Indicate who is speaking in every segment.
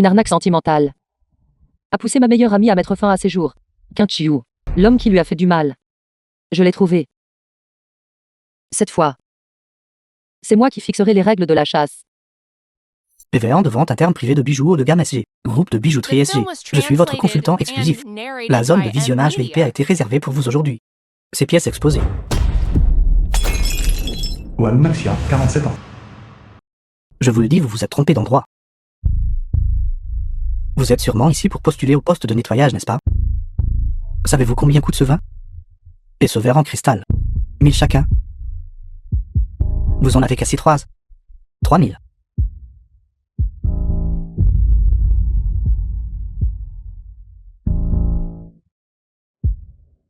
Speaker 1: Une arnaque sentimentale. A poussé ma meilleure amie à mettre fin à ses jours. Qin-Chiu, l'homme qui lui a fait du mal. Je l'ai trouvé. Cette fois, c'est moi qui fixerai les règles de la chasse.
Speaker 2: PVR de vente interne privée de bijoux haut de gamme SG. Groupe de bijouterie SG. Je suis votre consultant exclusif. La zone de visionnage VIP a été réservée pour vous aujourd'hui. Ces pièces exposées.
Speaker 3: Walou Maxia, 47 ans.
Speaker 2: Je vous le dis, vous vous êtes trompé d'endroit. Vous êtes sûrement ici pour postuler au poste de nettoyage, n'est-ce pas? Savez-vous combien coûte ce vin? Et ce verre en cristal? 1000 chacun. Vous en avez cassé 3. 3000.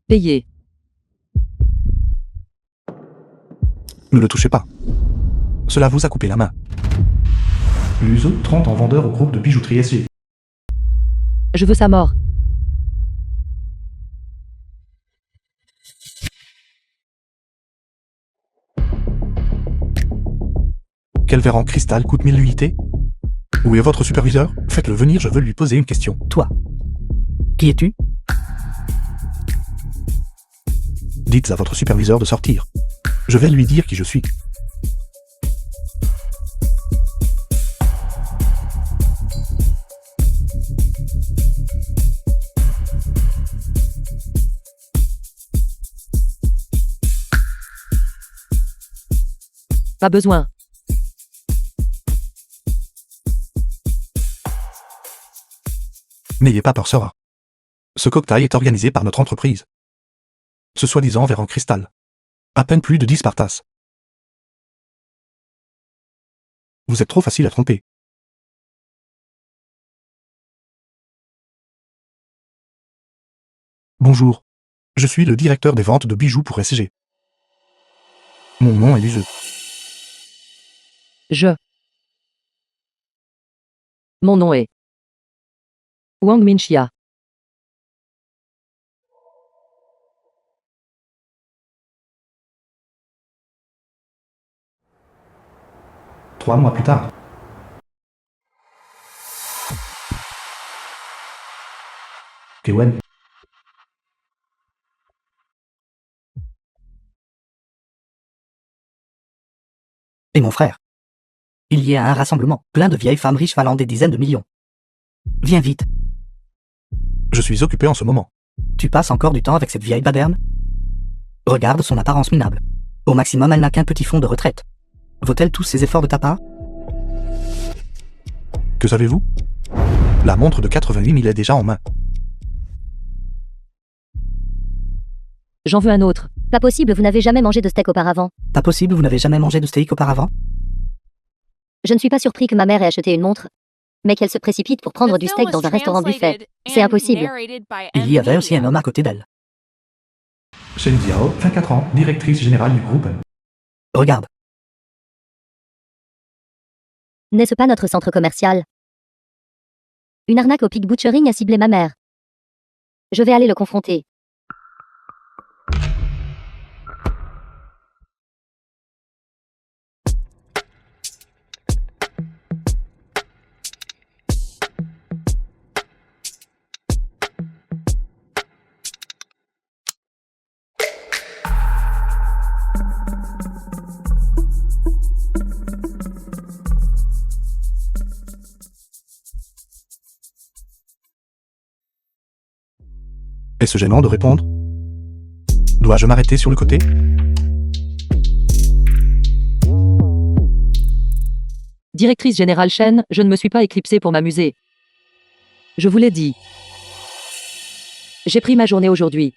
Speaker 1: Payé.
Speaker 3: Ne le touchez pas. Cela vous a coupé la main. Luso, 30 ans, vendeur au groupe de bijouterie SG.
Speaker 1: Je veux sa mort.
Speaker 3: Quel verre en cristal coûte 1000 unités? Où est votre superviseur? Faites-le venir, je veux lui poser une question.
Speaker 2: Toi. Qui es-tu?
Speaker 3: Dites à votre superviseur de sortir. Je vais lui dire qui je suis.
Speaker 1: Pas besoin.
Speaker 3: N'ayez pas peur, Sora. Ce cocktail est organisé par notre entreprise. Ce soi-disant verre en cristal. À peine plus de 10 par tasse. Vous êtes trop facile à tromper. Bonjour. Je suis le directeur des ventes de bijoux pour SG. Mon nom est Luso.
Speaker 1: Mon nom est Wang Minxia.
Speaker 3: Trois mois plus tard. Kewen.
Speaker 2: Et mon frère. Il y a un rassemblement, plein de vieilles femmes riches valant des dizaines de millions. Viens vite.
Speaker 3: Je suis occupé en ce moment.
Speaker 2: Tu passes encore du temps avec cette vieille baderne? Regarde son apparence minable. Au maximum, elle n'a qu'un petit fonds de retraite. Vaut-elle tous ces efforts de ta part?
Speaker 3: Que savez-vous? La montre de 88 000 est déjà en main.
Speaker 1: J'en veux un autre.
Speaker 4: Pas possible, vous n'avez jamais mangé de steak auparavant.
Speaker 2: Pas possible, vous n'avez jamais mangé de steak auparavant?
Speaker 4: Je ne suis pas surpris que ma mère ait acheté une montre, mais qu'elle se précipite pour prendre du steak dans un restaurant buffet. C'est impossible.
Speaker 2: Il y avait aussi un homme à côté d'elle.
Speaker 3: Shen Jiao, 24 ans, directrice générale du groupe.
Speaker 2: Regarde.
Speaker 4: N'est-ce pas notre centre commercial? Une arnaque au pig butchering a ciblé ma mère. Je vais aller le confronter.
Speaker 3: Est-ce gênant de répondre? Dois-je m'arrêter sur le côté?
Speaker 1: Directrice générale Shen, je ne me suis pas éclipsée pour m'amuser. Je vous l'ai dit. J'ai pris ma journée aujourd'hui.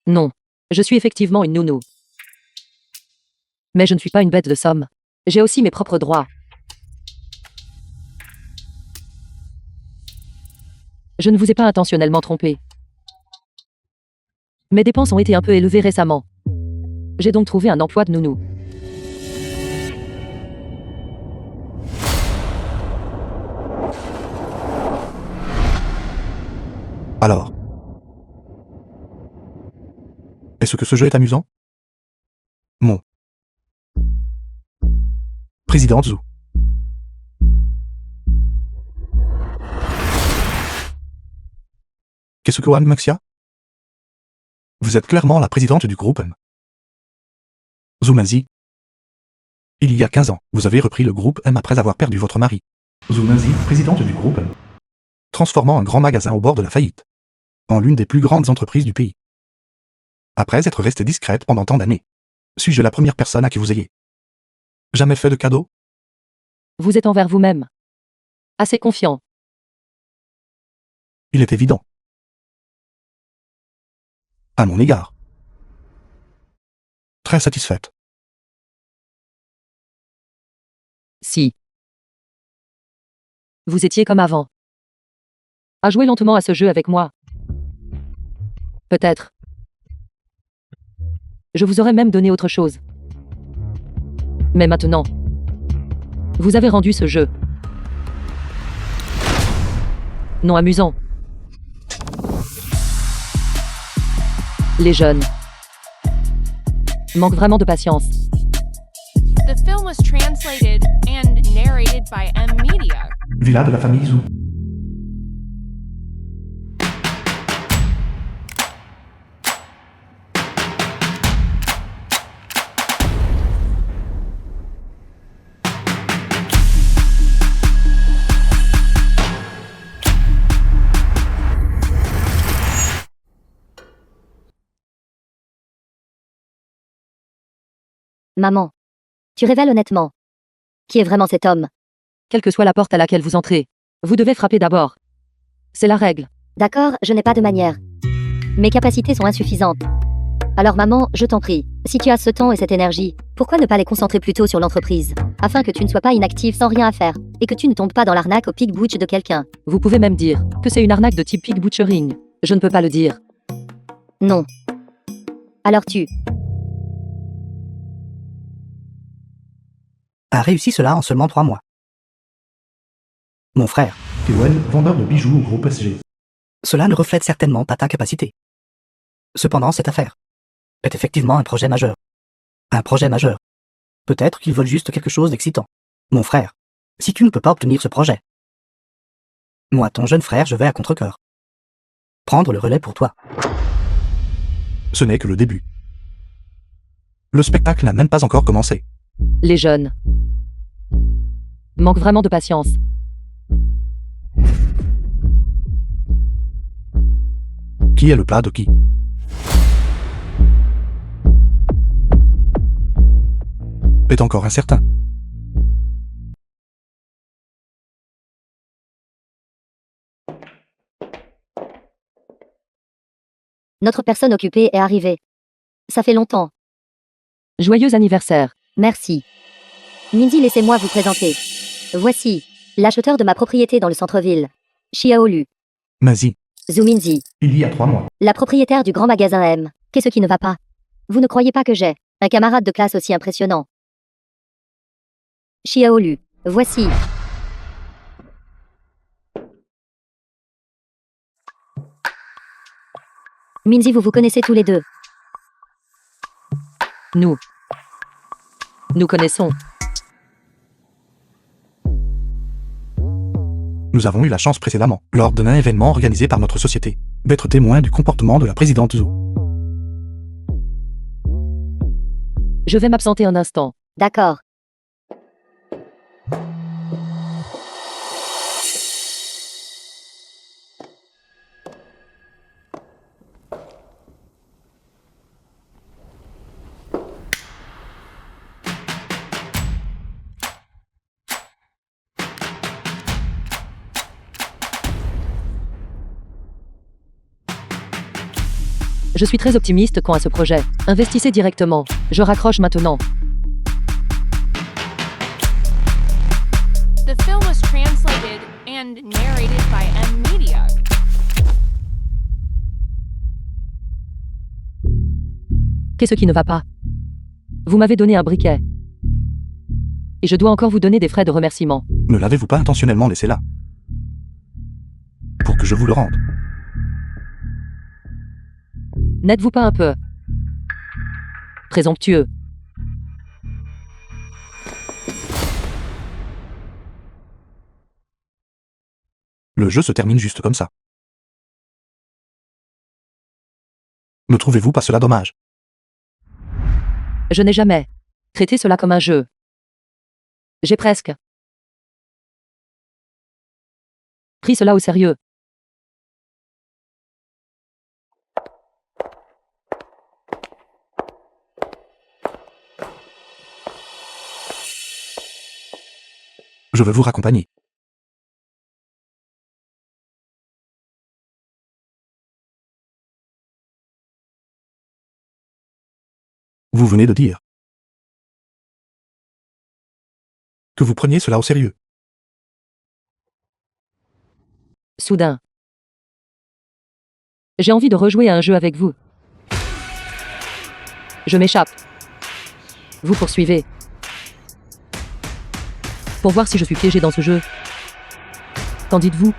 Speaker 1: Non. Je suis effectivement une nounou. Mais je ne suis pas une bête de somme. J'ai aussi mes propres droits. Je ne vous ai pas intentionnellement trompé. Mes dépenses ont été un peu élevées récemment. J'ai donc trouvé un emploi de nounou.
Speaker 3: Alors. Est-ce que ce jeu est amusant? Mon président Zhu. Qu'est-ce que Anne Maxia? Vous êtes clairement la présidente du groupe M. Zumazi. Il y a 15 ans, vous avez repris le groupe M après avoir perdu votre mari. Zumazi, présidente du groupe M. Transformant un grand magasin au bord de la faillite en l'une des plus grandes entreprises du pays. Après être restée discrète pendant tant d'années, suis-je la première personne à qui vous ayez jamais fait de cadeau?
Speaker 1: Vous êtes envers vous-même assez confiant.
Speaker 3: Il est évident. À mon égard. Très satisfaite.
Speaker 1: Si. Vous étiez comme avant. À jouer lentement à ce jeu avec moi. Peut-être. Je vous aurais même donné autre chose. Mais maintenant, vous avez rendu ce jeu non amusant. Les jeunes manquent vraiment de patience.
Speaker 5: The film was translated and narrated by M Media.
Speaker 3: Villa de la famille Zou.
Speaker 4: Maman. Tu révèles honnêtement. Qui est vraiment cet homme?
Speaker 1: Quelle que soit la porte à laquelle vous entrez, vous devez frapper d'abord. C'est la règle.
Speaker 4: D'accord, je n'ai pas de manière. Mes capacités sont insuffisantes. Alors maman, je t'en prie, si tu as ce temps et cette énergie, pourquoi ne pas les concentrer plutôt sur l'entreprise, afin que tu ne sois pas inactive sans rien à faire, et que tu ne tombes pas dans l'arnaque au pig butch de quelqu'un?
Speaker 1: Vous pouvez même dire que c'est une arnaque de type pig butchering. Je ne peux pas le dire.
Speaker 4: Non. Alors tu
Speaker 2: A réussi cela en seulement 3 mois. Mon frère,
Speaker 3: Kewell, vendeur de bijoux au groupe SG.
Speaker 2: cela ne reflète certainement pas ta capacité. Cependant, cette affaire est effectivement un projet majeur. Un projet majeur. Peut-être qu'ils veulent juste quelque chose d'excitant. Mon frère, si tu ne peux pas obtenir ce projet, moi, ton jeune frère, je vais à contre-cœur. Prendre le relais pour toi.
Speaker 3: Ce n'est que le début. Le spectacle n'a même pas encore commencé.
Speaker 1: Les jeunes manquent vraiment de patience.
Speaker 3: Qui est le plat de qui? Est encore incertain.
Speaker 4: Notre personne occupée est arrivée. Ça fait longtemps.
Speaker 1: Joyeux anniversaire.
Speaker 4: Merci. Mindy, laissez-moi vous présenter. Voici l'acheteur de ma propriété dans le centre-ville. Xiaolu.
Speaker 3: Mazi,
Speaker 4: Zuminzi.
Speaker 3: il y a 3 mois.
Speaker 4: La propriétaire du grand magasin M. Qu'est-ce qui ne va pas? Vous ne croyez pas que j'ai un camarade de classe aussi impressionnant? Xiaolu. Voici. Minzy, vous vous connaissez tous les deux.
Speaker 1: Nous connaissons.
Speaker 3: Nous avons eu la chance précédemment, lors d'un événement organisé par notre société, d'être témoins du comportement de la présidente Zou.
Speaker 1: Je vais m'absenter un instant.
Speaker 4: D'accord.
Speaker 1: Je suis très optimiste quant à ce projet. Investissez directement. Je raccroche maintenant.
Speaker 5: The film was translated and narrated by M Media.
Speaker 1: Qu'est-ce qui ne va pas? Vous m'avez donné un briquet. Et je dois encore vous donner des frais de remerciement.
Speaker 3: Ne l'avez-vous pas intentionnellement laissé là? Pour que je vous le rende.
Speaker 1: N'êtes-vous pas un peu présomptueux?
Speaker 3: Le jeu se termine juste comme ça. Ne trouvez-vous pas cela dommage?
Speaker 1: Je n'ai jamais traité cela comme un jeu. J'ai presque pris cela au sérieux.
Speaker 3: Je veux vous raccompagner. Vous venez de dire que vous preniez cela au sérieux.
Speaker 1: Soudain, j'ai envie de rejouer à un jeu avec vous. Je m'échappe. Vous poursuivez. Pour voir si je suis piégé dans ce jeu. Qu'en dites-vous?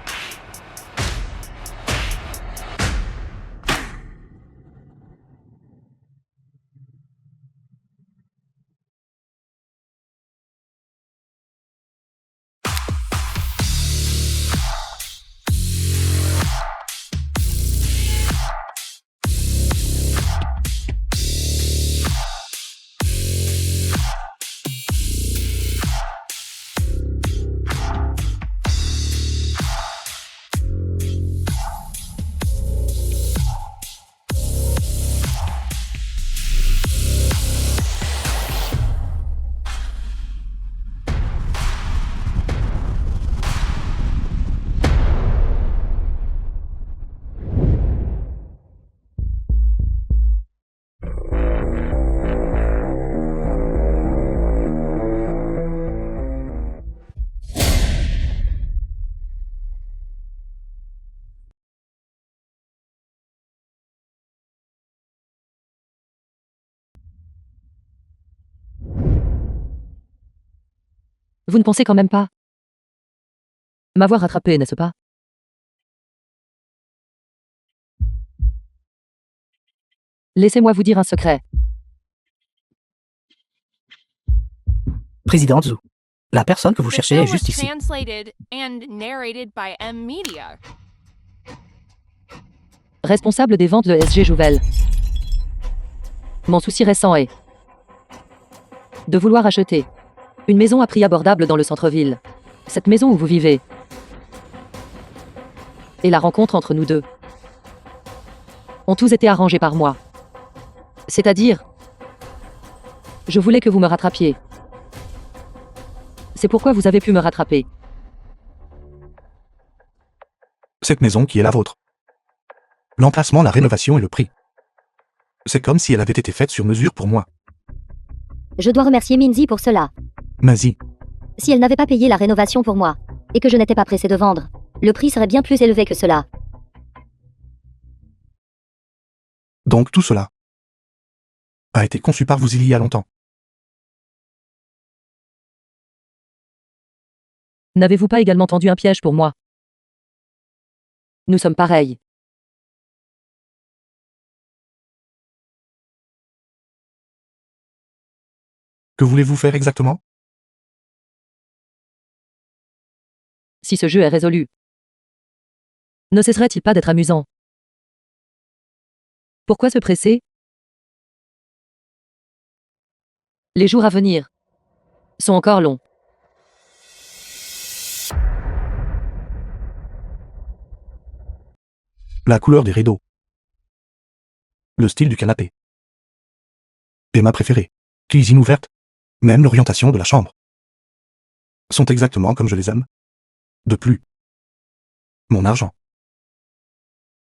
Speaker 1: Vous ne pensez quand même pas m'avoir rattrapé, n'est-ce pas? Laissez-moi vous dire un secret.
Speaker 2: Président Zhu, la personne que vous
Speaker 5: The
Speaker 2: cherchez
Speaker 5: film
Speaker 2: est
Speaker 5: was
Speaker 2: juste ici.
Speaker 5: translated and narrated by M Media.
Speaker 1: Responsable des ventes de SG Jouvel. Mon souci récent est de vouloir acheter une maison à prix abordable dans le centre-ville. Cette maison où vous vivez. Et la rencontre entre nous deux ont tous été arrangés par moi. C'est-à-dire, je voulais que vous me rattrapiez. C'est pourquoi vous avez pu me rattraper.
Speaker 3: Cette maison qui est la vôtre. L'emplacement, la rénovation et le prix. C'est comme si elle avait été faite sur mesure pour moi.
Speaker 4: Je dois remercier Minzy pour cela.
Speaker 3: Mazie,
Speaker 4: Si elle n'avait pas payé la rénovation pour moi, et que je n'étais pas pressé de vendre, le prix serait bien plus élevé que cela.
Speaker 3: donc tout cela a été conçu par vous il y a longtemps.
Speaker 1: N'avez-vous pas également tendu un piège pour moi? Nous sommes pareils.
Speaker 3: Que voulez-vous faire exactement?
Speaker 1: Si ce jeu est résolu, ne cesserait-il pas d'être amusant? Pourquoi se presser? Les jours à venir sont encore longs.
Speaker 3: La couleur des rideaux. Le style du canapé. Et ma préférée, cuisine ouverte. Même l'orientation de la chambre. Sont exactement comme je les aime. De plus, mon argent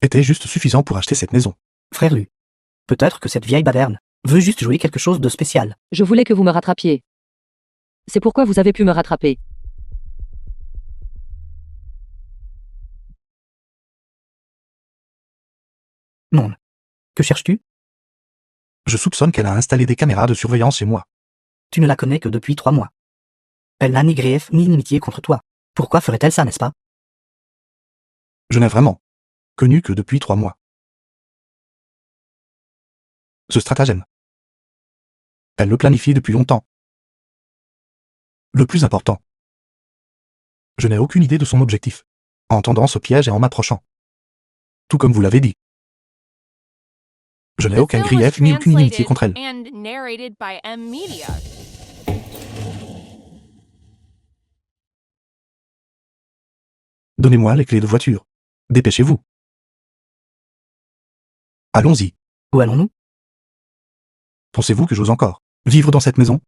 Speaker 3: était juste suffisant pour acheter cette maison.
Speaker 2: Frère Lu, peut-être que cette vieille baderne veut juste jouer quelque chose de spécial.
Speaker 1: Je voulais que vous me rattrapiez. C'est pourquoi vous avez pu me rattraper.
Speaker 2: Non. Que cherches-tu?
Speaker 3: Je soupçonne qu'elle a installé des caméras de surveillance chez moi.
Speaker 2: Tu ne la connais que depuis 3 mois. Elle n'a ni grief ni inimitié contre toi. Pourquoi ferait-elle ça, n'est-ce pas?
Speaker 3: Je n'ai vraiment connu que depuis 3 mois. Ce stratagème. Elle le planifie depuis longtemps. Le plus important. Je n'ai aucune idée de son objectif. En tendant ce piège et en m'approchant. Tout comme vous l'avez dit. Je n'ai
Speaker 5: The
Speaker 3: aucun
Speaker 5: film was
Speaker 3: grief ni aucune inimitié
Speaker 5: translated
Speaker 3: contre elle.
Speaker 5: and narrated by M Media.
Speaker 3: Donnez-moi les clés de voiture. Dépêchez-vous. Allons-y.
Speaker 2: Où allons-nous?
Speaker 3: Pensez-vous que j'ose encore vivre dans cette maison?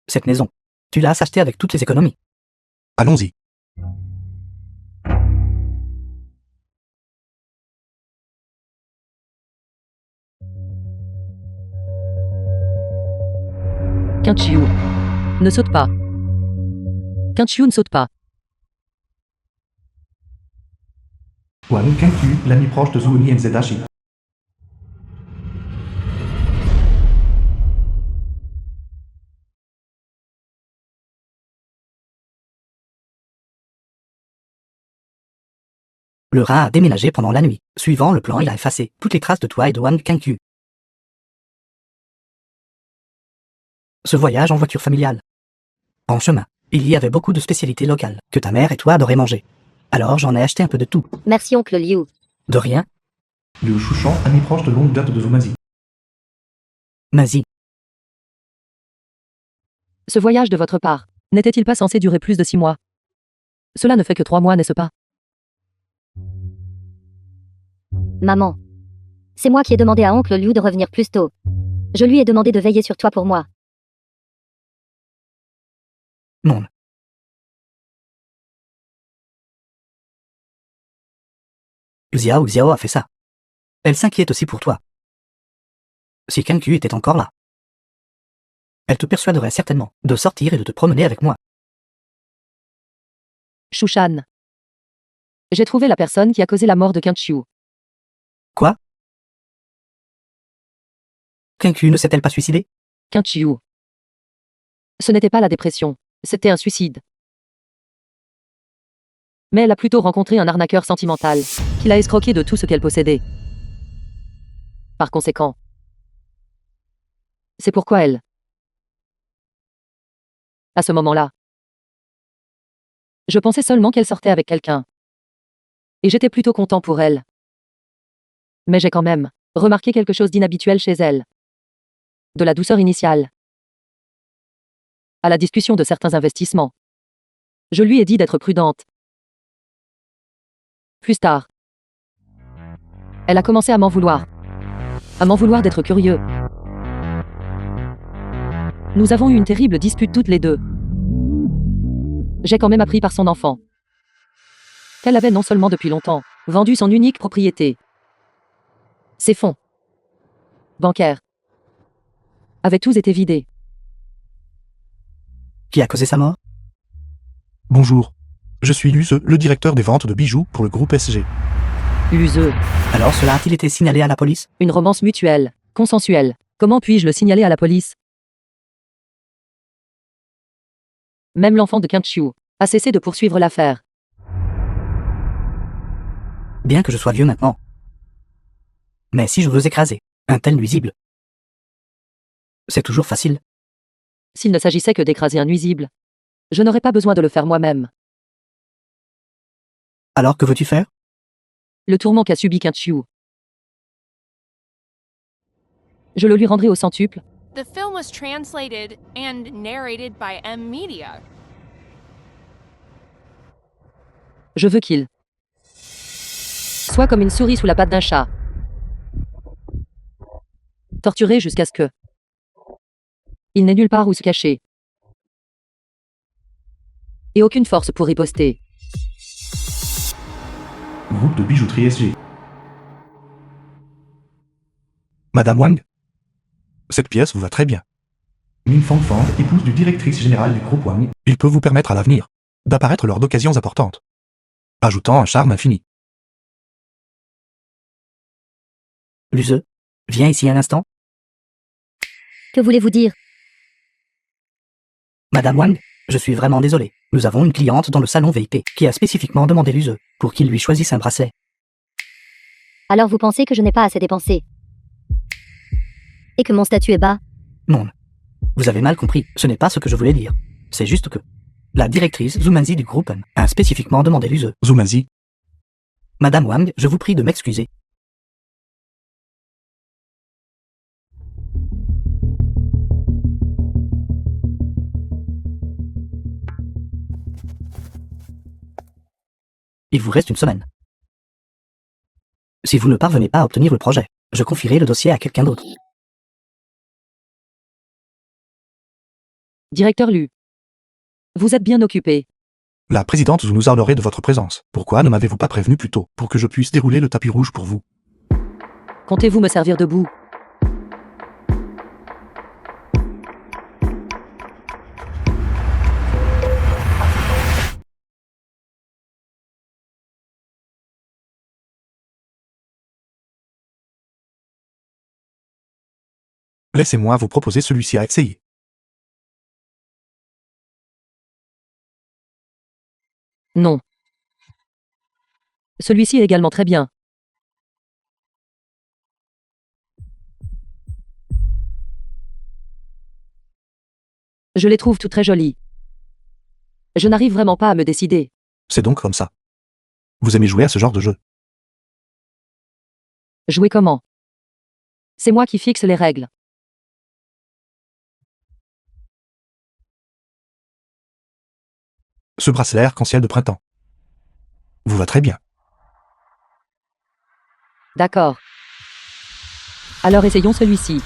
Speaker 2: Cette maison. Tu l'as achetée avec toutes les économies.
Speaker 3: Allons-y.
Speaker 1: Quinchiu. Ne saute pas. Quinchiu ne saute pas.
Speaker 3: Wang Kengqu, l'ami proche de Zhou Ni Nzedashi.
Speaker 2: Le rat a déménagé pendant la nuit. Suivant le plan, il a effacé toutes les traces de toi et de Wang Kengqu. Ce voyage en voiture familiale. En chemin, il y avait beaucoup de spécialités locales que ta mère et toi adoraient manger. Alors j'en ai acheté un peu de tout.
Speaker 4: Merci oncle Liu.
Speaker 2: De rien,
Speaker 3: Liu Shushan, ami proche de longue date de Zhumazi.
Speaker 2: Mazie.
Speaker 1: Ce voyage de votre part, n'était-il pas censé durer plus de 6 mois? Cela ne fait que 3 mois, n'est-ce pas?
Speaker 4: Maman. C'est moi qui ai demandé à oncle Liu de revenir plus tôt. Je lui ai demandé de veiller sur toi pour moi.
Speaker 2: Non. Xiao a fait ça. Elle s'inquiète aussi pour toi. Si Kengqu était encore là, elle te persuaderait certainement de sortir et de te promener avec moi.
Speaker 1: Shushan. J'ai trouvé la personne qui a causé la mort de Quinchiu.
Speaker 2: Quoi? Kengqu ne s'est-elle pas suicidée?
Speaker 1: Quinchiu. Ce n'était pas la dépression, c'était un suicide. Mais elle a plutôt rencontré un arnaqueur sentimental, qui l'a escroqué de tout ce qu'elle possédait. Par conséquent, c'est pourquoi elle... À ce moment-là, je pensais seulement qu'elle sortait avec quelqu'un. Et j'étais plutôt content pour elle. Mais j'ai quand même remarqué quelque chose d'inhabituel chez elle. De la douceur initiale à la discussion de certains investissements. Je lui ai dit d'être prudente. Plus tard, elle a commencé à m'en vouloir. À m'en vouloir d'être curieux. Nous avons eu une terrible dispute toutes les deux. J'ai quand même appris par son enfant qu'elle avait non seulement depuis longtemps vendu son unique propriété. Ses fonds bancaires avaient tous été vidés.
Speaker 2: Qui a causé sa mort?
Speaker 3: Bonjour. Je suis Luce, le directeur des ventes de bijoux pour le groupe SG.
Speaker 1: Useux.
Speaker 2: Alors cela a-t-il été signalé à la police?
Speaker 1: Une romance mutuelle, consensuelle. Comment puis-je le signaler à la police? Même l'enfant de Quinchiu a cessé de poursuivre l'affaire.
Speaker 2: Bien que je sois vieux maintenant. Mais si je veux écraser un tel nuisible, c'est toujours facile.
Speaker 1: S'il ne s'agissait que d'écraser un nuisible, je n'aurais pas besoin de le faire moi-même.
Speaker 2: Alors que veux-tu faire?
Speaker 1: Le tourment qu'a subi Quinchiu, je le lui rendrai au centuple.
Speaker 5: The film was translated and narrated by M Media.
Speaker 1: Je veux qu'il soit comme une souris sous la patte d'un chat. Torturé jusqu'à ce que il n'ait nulle part où se cacher. Et aucune force pour riposter.
Speaker 3: Groupe de bijouterie SG. Madame Wang? Cette pièce vous va très bien. Min Fangfang, épouse du directrice générale du groupe Wang, il peut vous permettre à l'avenir d'apparaître lors d'occasions importantes, ajoutant un charme infini.
Speaker 2: Luce, viens ici un instant.
Speaker 4: Que voulez-vous dire?
Speaker 2: Madame Wang, je suis vraiment désolé. Nous avons une cliente dans le salon VIP qui a spécifiquement demandé Luce pour qu'il lui choisisse un bracelet.
Speaker 4: Alors vous pensez que je n'ai pas assez dépensé? Et que mon statut est bas?
Speaker 2: Non. Vous avez mal compris, ce n'est pas ce que je voulais dire. C'est juste que la directrice Zhumazi du groupe a spécifiquement demandé Luce.
Speaker 3: Zhumazi.
Speaker 2: Madame Wang, je vous prie de m'excuser. Il vous reste une semaine. Si vous ne parvenez pas à obtenir le projet, je confierai le dossier à quelqu'un d'autre.
Speaker 1: Directeur Lu. Vous êtes bien occupé.
Speaker 3: La présidente nous a honoré de votre présence. Pourquoi ne m'avez-vous pas prévenu plus tôt pour que je puisse dérouler le tapis rouge pour vous?
Speaker 1: Comptez-vous me servir debout?
Speaker 3: Laissez-moi vous proposer celui-ci à essayer.
Speaker 1: Non. Celui-ci est également très bien. Je les trouve tous très jolis. Je n'arrive vraiment pas à me décider.
Speaker 3: C'est donc comme ça. Vous aimez jouer à ce genre de jeu?
Speaker 1: Jouer comment? C'est moi qui fixe les règles.
Speaker 3: Ce bracelet arc-en-ciel de printemps vous va très bien.
Speaker 1: D'accord. Alors essayons celui-ci.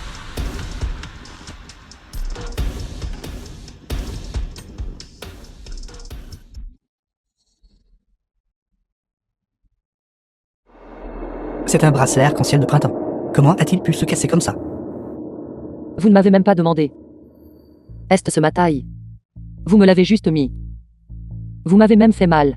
Speaker 2: C'est un bracelet arc-en-ciel de printemps. Comment a-t-il pu se casser comme ça?
Speaker 1: Vous ne m'avez même pas demandé. Est-ce ma taille? Vous me l'avez juste mis. Vous m'avez même fait mal.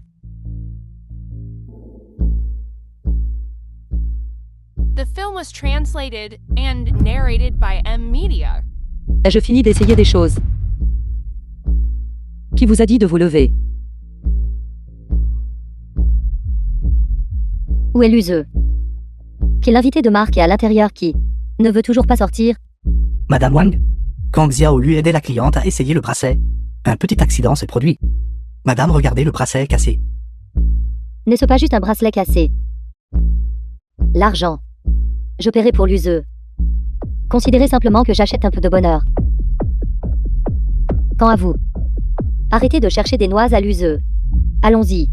Speaker 5: The film was translated and narrated by M Media.
Speaker 1: Ai-je fini d'essayer des choses? Qui vous a dit de vous lever?
Speaker 4: Où est l'useux? Quel invité de marque est à l'intérieur qui ne veut toujours pas sortir?
Speaker 2: Madame Wang, quand Xiao Lu aidait la cliente à essayer le bracelet, un petit accident s'est produit. Madame, regardez, le bracelet est cassé.
Speaker 4: N'est-ce pas juste un bracelet cassé? L'argent. Je paierai pour l'useux. Considérez simplement que j'achète un peu de bonheur. Quant à vous, arrêtez de chercher des noix à l'useux. Allons-y.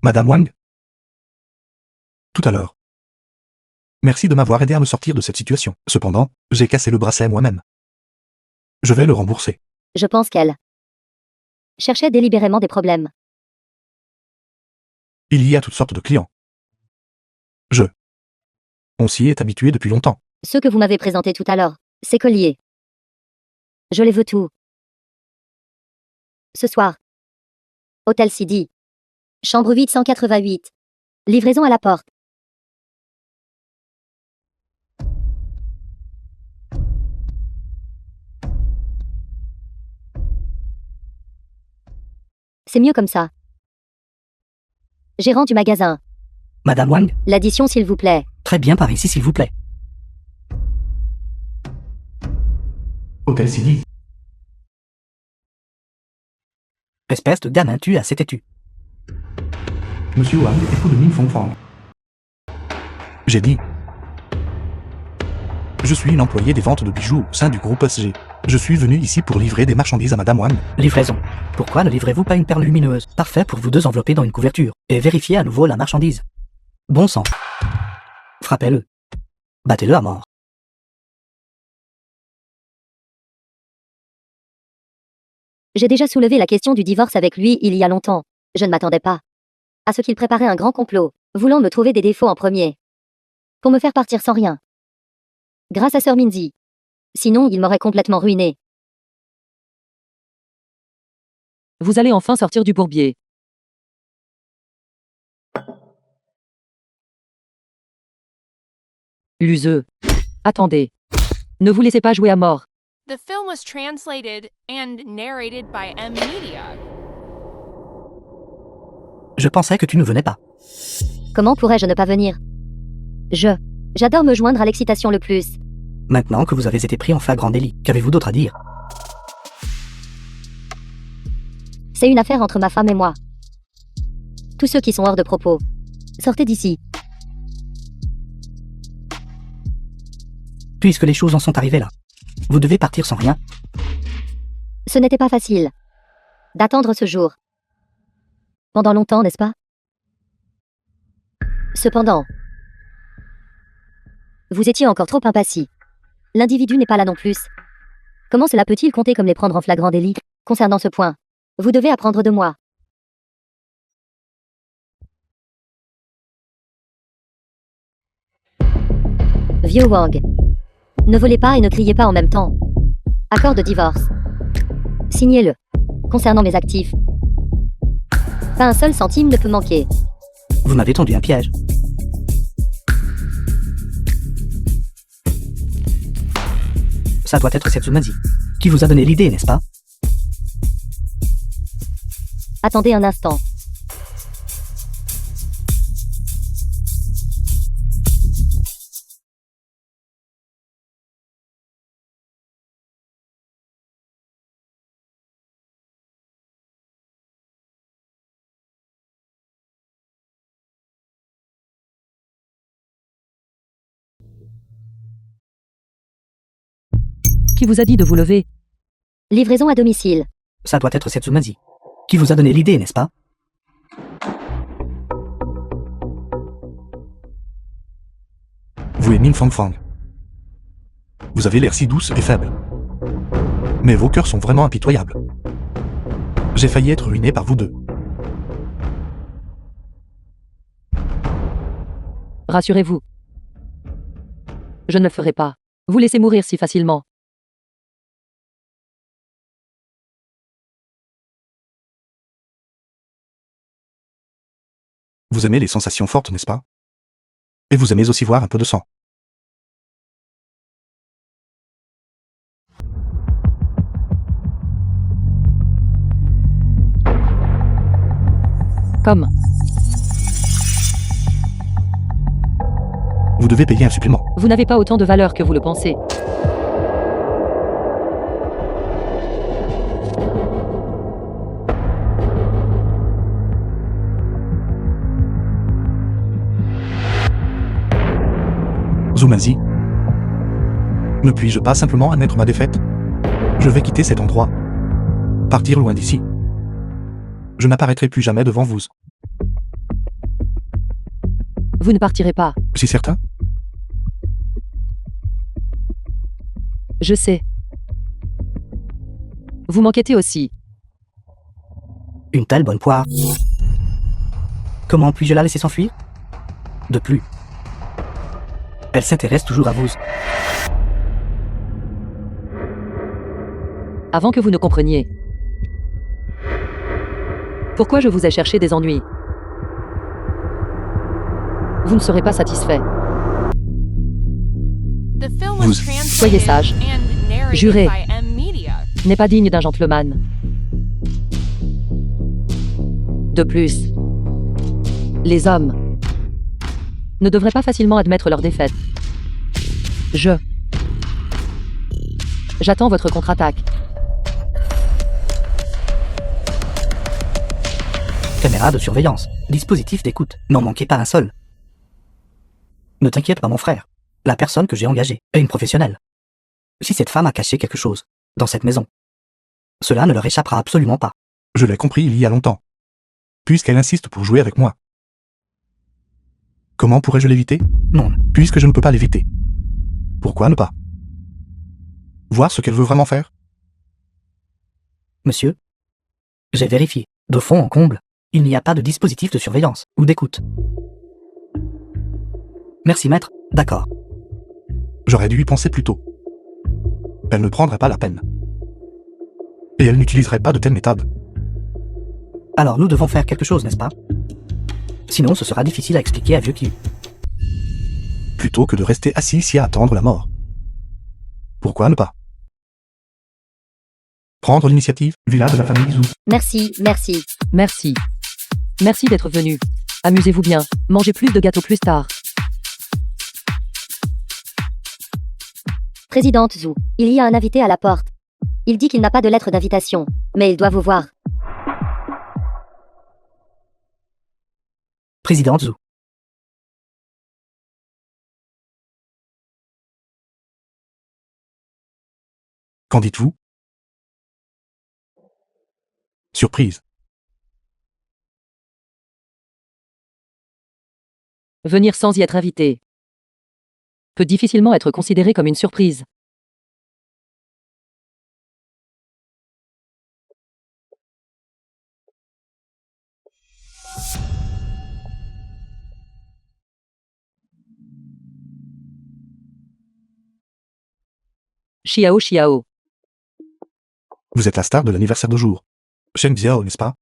Speaker 3: Madame Wang? Tout à l'heure. Merci de m'avoir aidé à me sortir de cette situation. Cependant, j'ai cassé le bracelet moi-même. Je vais le rembourser.
Speaker 4: Je pense qu'elle cherchait délibérément des problèmes.
Speaker 3: Il y a toutes sortes de clients. On s'y est habitué depuis longtemps.
Speaker 4: Ceux que vous m'avez présentés tout à l'heure, ces colliers. Je les veux tous. Ce soir. Hôtel Sidi. Chambre 888. Livraison à la porte. C'est mieux comme ça. Gérant du magasin.
Speaker 2: Madame Wang,
Speaker 4: L'addition s'il vous plaît.
Speaker 2: très bien par ici s'il vous plaît.
Speaker 3: Hôtel Sidi.
Speaker 2: Espèce de gamin, tu es assez têtu.
Speaker 3: Monsieur Wang, époux de Min Fongfang. J'ai dit. Je suis une employée des ventes de bijoux au sein du groupe SG. Je suis venu ici pour livrer des marchandises à Madame Wang.
Speaker 2: Livraison. Pourquoi ne livrez-vous pas une perle lumineuse? Parfait pour vous deux envelopper dans une couverture. Et vérifier à nouveau la marchandise. Bon sang. Frappez-le. Battez-le à mort.
Speaker 4: J'ai déjà soulevé la question du divorce avec lui il y a longtemps. Je ne m'attendais pas à ce qu'il préparait un grand complot, voulant me trouver des défauts en premier. Pour me faire partir sans rien. Grâce à Sir Minzy. Sinon, il m'aurait complètement ruiné.
Speaker 1: Vous allez enfin sortir du bourbier. L'useux. Attendez. Ne vous laissez pas jouer à mort.
Speaker 5: The film was translated and narrated by M Media.
Speaker 2: Je pensais que tu ne venais pas.
Speaker 4: Comment pourrais-je ne pas venir? J'adore me joindre à l'excitation le plus.
Speaker 2: Maintenant que vous avez été pris en flagrant délit, qu'avez-vous d'autre à dire?
Speaker 4: C'est une affaire entre ma femme et moi. Tous ceux qui sont hors de propos. Sortez d'ici.
Speaker 2: Puisque les choses en sont arrivées là. Vous devez partir sans rien.
Speaker 4: Ce n'était pas facile d'attendre ce jour. Pendant longtemps, n'est-ce pas? Cependant, vous étiez encore trop impatient. L'individu n'est pas là non plus. Comment cela peut-il compter comme les prendre en flagrant délit? Concernant ce point, vous devez apprendre de moi. Vieux Wang. Ne volez pas et ne criez pas en même temps. Accord de divorce. Signez-le. Concernant mes actifs, pas un seul centime ne peut manquer.
Speaker 2: Vous m'avez tendu un piège. Ça doit être cette Zumazi qui vous a donné l'idée, n'est-ce pas?
Speaker 4: Attendez un instant.
Speaker 1: Qui vous a dit de vous lever?
Speaker 4: Livraison à domicile.
Speaker 2: Ça doit être cette Zumazi qui vous a donné l'idée, n'est-ce pas?
Speaker 3: Vous et Min Fang Fang. Vous avez l'air si douce et faible. Mais vos cœurs sont vraiment impitoyables. J'ai failli être ruiné par vous deux.
Speaker 1: Rassurez-vous. Je ne le ferai pas. Vous laissez mourir si facilement.
Speaker 3: Vous aimez les sensations fortes, n'est-ce pas? Et vous aimez aussi voir un peu de sang.
Speaker 1: Comme.
Speaker 3: Vous devez payer un supplément.
Speaker 1: Vous n'avez pas autant de valeur que vous le pensez.
Speaker 3: Zumazi. Ne puis-je pas simplement admettre ma défaite? Je vais quitter cet endroit. Partir loin d'ici. Je n'apparaîtrai plus jamais devant vous.
Speaker 1: Vous ne partirez pas.
Speaker 3: Si certain?
Speaker 1: Je sais. Vous m'enquêtez aussi.
Speaker 2: Une telle bonne poire. Comment puis-je la laisser s'enfuir? De plus, elle s'intéresse toujours à vous.
Speaker 1: Avant que vous ne compreniez. Pourquoi je vous ai cherché des ennuis? Vous ne serez pas satisfait.
Speaker 5: The film
Speaker 3: Vous-
Speaker 5: was
Speaker 1: Soyez
Speaker 5: translated
Speaker 1: sage.
Speaker 5: and narrated
Speaker 1: Jurez.
Speaker 5: by M Media.
Speaker 1: N'est pas digne d'un gentleman. De plus, les hommes ne devraient pas facilement admettre leur défaite. J'attends votre contre-attaque.
Speaker 2: Caméra de surveillance, dispositif d'écoute, n'en manquez pas un seul. Ne t'inquiète pas mon frère, la personne que j'ai engagée est une professionnelle. Si cette femme a caché quelque chose dans cette maison, cela ne leur échappera absolument pas.
Speaker 3: Je l'ai compris il y a longtemps. Puisqu'elle insiste pour jouer avec moi. Comment pourrais-je l'éviter?
Speaker 2: Non,
Speaker 3: Puisque je ne peux pas l'éviter. Pourquoi ne pas? Voir ce qu'elle veut vraiment faire?
Speaker 2: monsieur. J'ai vérifié. De fond en comble, il n'y a pas de dispositif de surveillance ou d'écoute. Merci maître, d'accord.
Speaker 3: J'aurais dû y penser plus tôt. Elle ne prendrait pas la peine. Et elle n'utiliserait pas de telles méthodes.
Speaker 2: Alors nous devons faire quelque chose, n'est-ce pas? Sinon ce sera difficile à expliquer à vieux Q.
Speaker 3: Plutôt que de rester assis ici à attendre la mort. Pourquoi ne pas? Prendre l'initiative, villa de la famille Zhou.
Speaker 4: Merci, merci.
Speaker 1: Merci. Merci d'être venu. Amusez-vous bien. Mangez plus de gâteaux plus tard.
Speaker 4: Présidente Zhou, il y a un invité à la porte. Il dit qu'il n'a pas de lettre d'invitation, mais il doit vous voir.
Speaker 2: Présidente Zhou.
Speaker 3: Qu'en dites-vous? Surprise.
Speaker 1: Venir sans y être invité peut difficilement être considéré comme une surprise. Xiao Xiao.
Speaker 3: Vous êtes la star de l'anniversaire de jour. Shen Xiao, n'est-ce pas?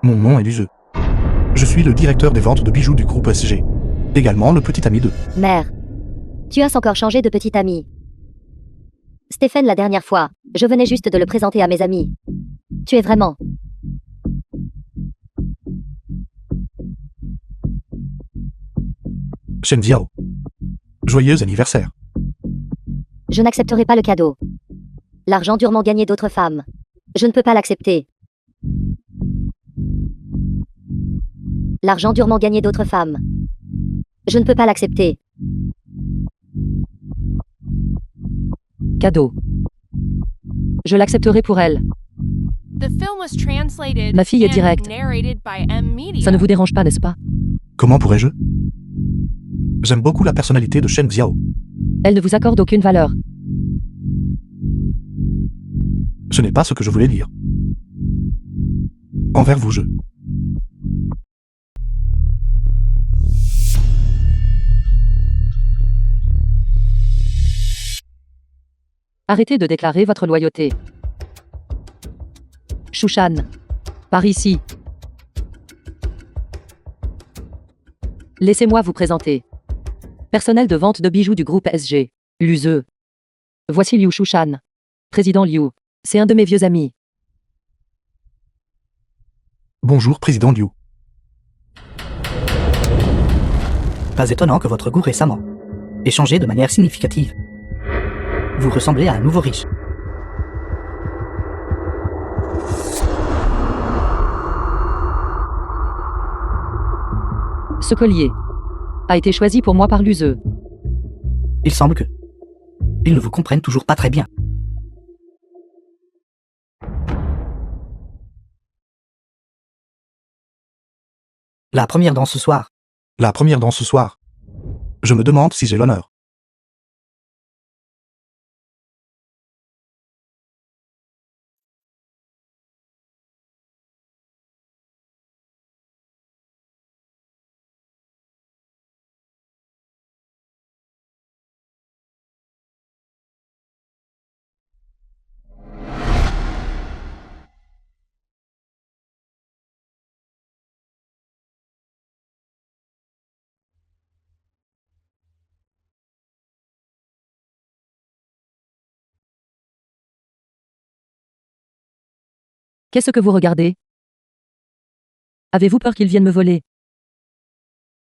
Speaker 3: Mon nom est Luzeux. Je suis le directeur des ventes de bijoux du groupe SG. Également le petit ami de...
Speaker 4: Mère. Tu as encore changé de petit ami. Stéphane, la dernière fois, je venais juste de le présenter à mes amis. Tu es vraiment...
Speaker 3: Shen Xiao. Joyeux anniversaire.
Speaker 4: Je n'accepterai pas le cadeau. L'argent durement gagné d'autres femmes. Je ne peux pas l'accepter. L'argent durement gagné d'autres femmes. Je ne peux pas l'accepter.
Speaker 1: Cadeau. Je l'accepterai pour elle.
Speaker 5: The film was translated
Speaker 1: Ma fille est
Speaker 5: and
Speaker 1: directe.
Speaker 5: narrated by M Media.
Speaker 1: Ça ne vous dérange pas, n'est-ce pas?
Speaker 3: Comment pourrais-je? J'aime beaucoup la personnalité de Shen Xiao.
Speaker 1: Elle ne vous accorde aucune valeur.
Speaker 3: Ce n'est pas ce que je voulais dire. Envers vous, je...
Speaker 1: Arrêtez de déclarer votre loyauté. Shushan. Par ici. Laissez-moi vous présenter. Personnel de vente de bijoux du groupe SG. Luzeux. Voici Liu Shushan. Président Liu. C'est un de mes vieux amis.
Speaker 3: Bonjour, président Liu.
Speaker 2: Pas étonnant que votre goût récemment ait changé de manière significative. Vous ressemblez à un nouveau riche.
Speaker 1: Ce collier a été choisi pour moi par Luzeux.
Speaker 2: Il semble que... ils ne vous comprennent toujours pas très bien. La première danse ce soir.
Speaker 3: La première danse ce soir. Je me demande si j'ai l'honneur.
Speaker 1: Qu'est-ce que vous regardez? Avez-vous peur qu'ils viennent me voler?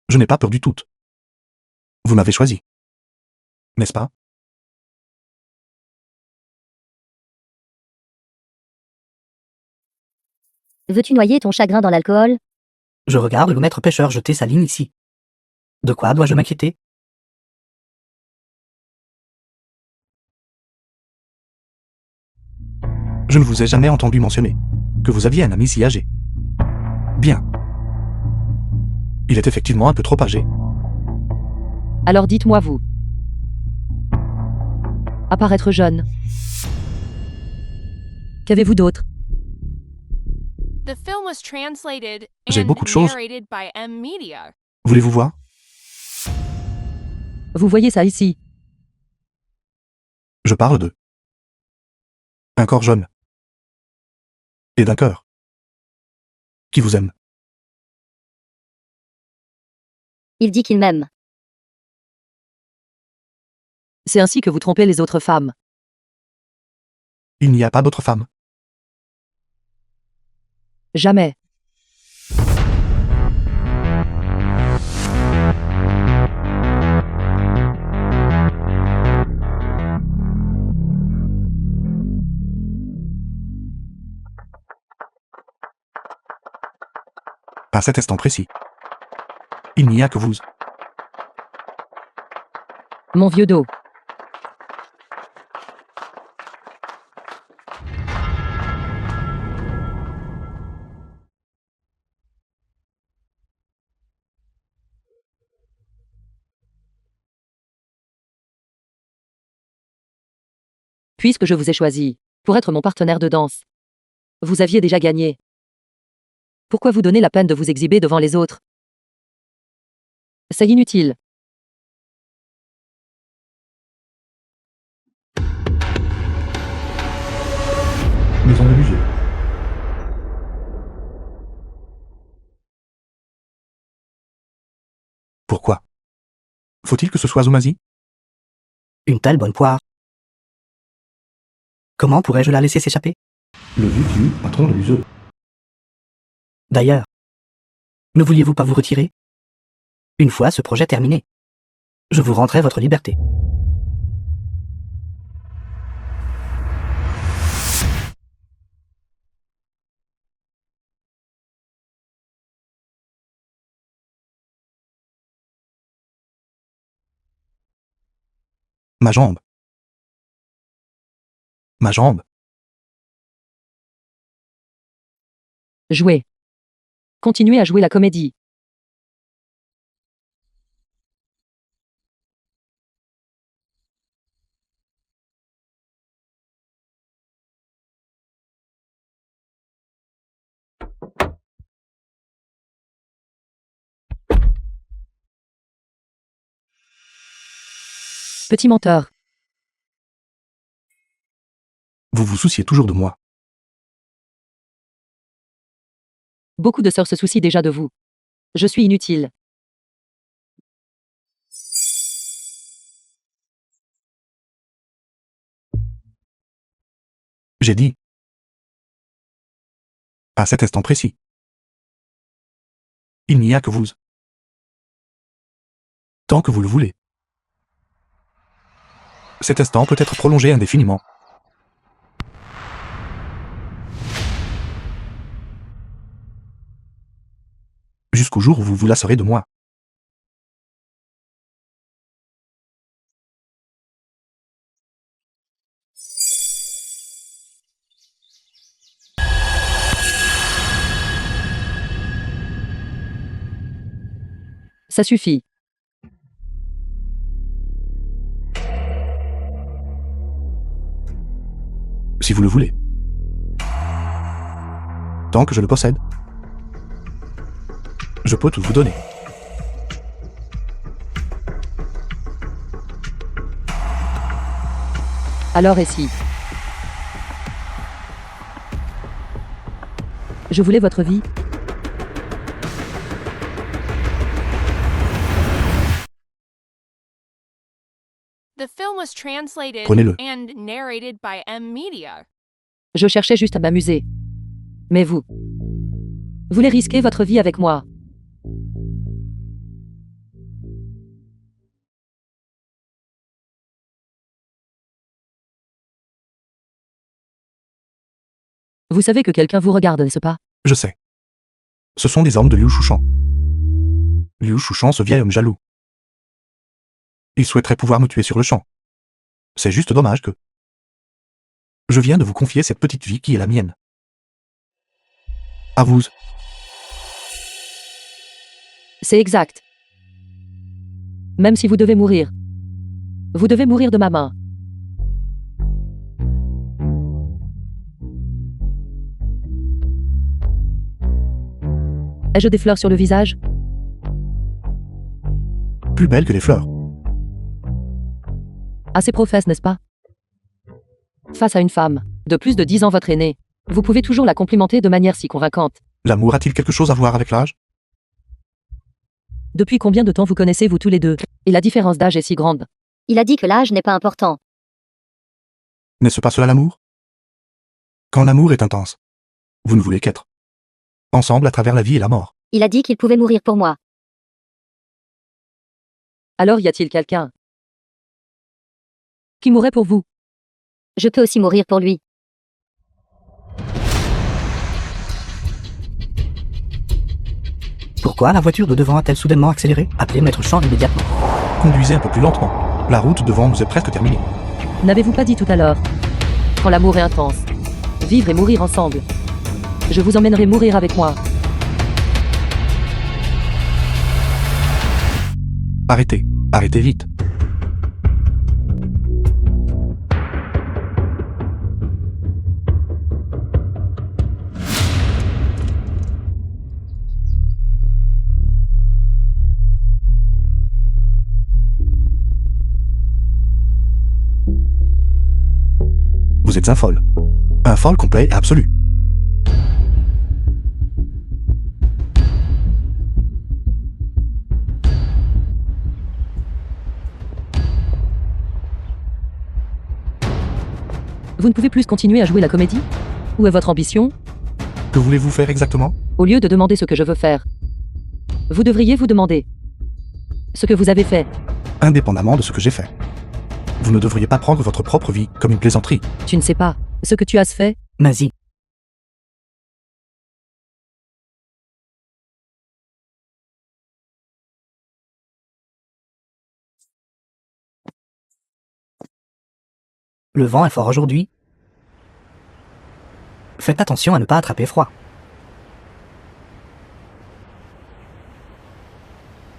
Speaker 3: Je n'ai pas peur du tout. Vous m'avez choisi. N'est-ce pas?
Speaker 4: Veux-tu noyer ton chagrin dans l'alcool?
Speaker 2: Je regarde le maître pêcheur jeter sa ligne ici. De quoi dois-je m'inquiéter?
Speaker 3: Je ne vous ai jamais entendu mentionner que vous aviez un ami si âgé. Bien. Il est effectivement un peu trop âgé.
Speaker 1: Alors dites-moi vous. À part être jeune. Qu'avez-vous d'autre?
Speaker 5: The film was translated
Speaker 3: J'ai
Speaker 5: and
Speaker 3: beaucoup de choses.
Speaker 5: narrated by M Media.
Speaker 3: Voulez-vous voir?
Speaker 1: Vous voyez ça ici.
Speaker 3: Je parle de... un corps jeune. Et d'un cœur. Qui vous aime.
Speaker 4: Il dit qu'il m'aime.
Speaker 1: C'est ainsi que vous trompez les autres femmes.
Speaker 3: Il n'y a pas d'autre femme.
Speaker 1: Jamais.
Speaker 3: À cet instant précis. Il n'y a que vous.
Speaker 1: Mon vieux dos. Puisque je vous ai choisi pour être mon partenaire de danse, vous aviez déjà gagné. Pourquoi vous donner la peine de vous exhiber devant les autres? C'est inutile.
Speaker 3: Maison de musée. Pourquoi? Faut-il que ce soit Zoumazi?
Speaker 2: Une telle bonne poire. Comment pourrais-je la laisser s'échapper?
Speaker 3: Le vieux patron de l'USE.
Speaker 2: D'ailleurs, ne vouliez-vous pas vous retirer? Une fois ce projet terminé, je vous rendrai votre liberté.
Speaker 3: Ma jambe. Ma jambe.
Speaker 1: Jouez. Continuez à jouer la comédie. Petit menteur.
Speaker 3: Vous vous souciez toujours de moi.
Speaker 1: Beaucoup de sœurs se soucient déjà de vous. Je suis inutile.
Speaker 3: J'ai dit. À cet instant précis. Il n'y a que vous. Tant que vous le voulez. Cet instant peut être prolongé indéfiniment. Jusqu'au jour où vous vous lasserez de moi.
Speaker 1: Ça suffit.
Speaker 3: Si vous le voulez. Tant que je le possède. Je peux tout vous donner.
Speaker 1: Alors et si je voulais votre vie?
Speaker 5: The film was translated
Speaker 3: Prenez-le.
Speaker 5: and narrated by M Media.
Speaker 1: Je cherchais juste à m'amuser. Mais vous voulez risquer votre vie avec moi? Vous savez que quelqu'un vous regarde, n'est-ce pas?
Speaker 3: Je sais. Ce sont des hommes de Liu Shushan. Liu Shushan, ce vieil homme jaloux. Il souhaiterait pouvoir me tuer sur le champ. C'est juste dommage que... Je viens de vous confier cette petite vie qui est la mienne. À vous.
Speaker 1: C'est exact. Même si vous devez mourir de ma main. Ai-je des fleurs sur le visage?
Speaker 3: Plus belle que les fleurs.
Speaker 1: Assez professe, n'est-ce pas? Face à une femme de plus de 10 ans votre aînée, vous pouvez toujours la complimenter de manière si convaincante.
Speaker 3: L'amour a-t-il quelque chose à voir avec l'âge?
Speaker 1: Depuis combien de temps vous connaissez-vous tous les deux? Et la différence d'âge est si grande.
Speaker 4: Il a dit que l'âge n'est pas important.
Speaker 3: N'est-ce pas cela l'amour? Quand l'amour est intense, vous ne voulez qu'être ensemble à travers la vie et la mort.
Speaker 4: Il a dit qu'il pouvait mourir pour moi.
Speaker 1: Alors y a-t-il quelqu'un qui mourrait pour vous?
Speaker 4: Je peux aussi mourir pour lui.
Speaker 2: Pourquoi la voiture de devant a-t-elle soudainement accéléré? Appelez Maître Champ immédiatement.
Speaker 3: Conduisez un peu plus lentement. La route devant nous est presque terminée.
Speaker 1: N'avez-vous pas dit tout à l'heure? Quand l'amour est intense, vivre et mourir ensemble. Je vous emmènerai mourir avec moi.
Speaker 3: Arrêtez. Arrêtez vite. Vous êtes un folle. Un folle complet et absolu.
Speaker 1: Vous ne pouvez plus continuer à jouer la comédie? Où est votre ambition?
Speaker 3: Que voulez-vous faire exactement?
Speaker 1: Au lieu de demander ce que je veux faire, vous devriez vous demander ce que vous avez fait.
Speaker 3: Indépendamment de ce que j'ai fait. Vous ne devriez pas prendre votre propre vie comme une plaisanterie.
Speaker 1: Tu ne sais pas ce que tu as fait?
Speaker 2: Mazie. Le vent est fort aujourd'hui. Faites attention à ne pas attraper froid.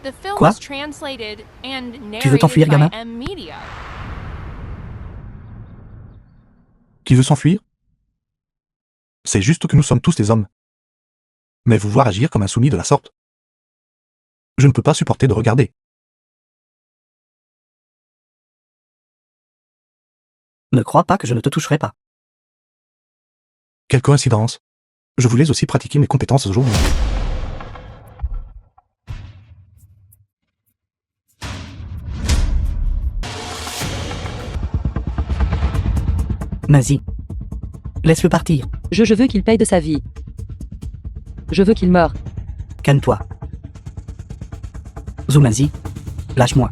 Speaker 5: The film
Speaker 2: Quoi?
Speaker 5: was translated and
Speaker 2: Tu veux t'enfuir,
Speaker 5: narrated by
Speaker 2: gamin?
Speaker 5: M-Media.
Speaker 3: Qui veut s'enfuir? C'est juste que nous sommes tous des hommes. Mais vous voir agir comme un soumis de la sorte. Je ne peux pas supporter de regarder.
Speaker 2: Ne crois pas que je ne te toucherai pas.
Speaker 3: Quelle coïncidence. Je voulais aussi pratiquer mes compétences aujourd'hui.
Speaker 2: Mazie. Laisse-le partir.
Speaker 1: Je veux qu'il paye de sa vie. Je veux qu'il meure.
Speaker 2: Calme-toi. Zumazi. Lâche-moi.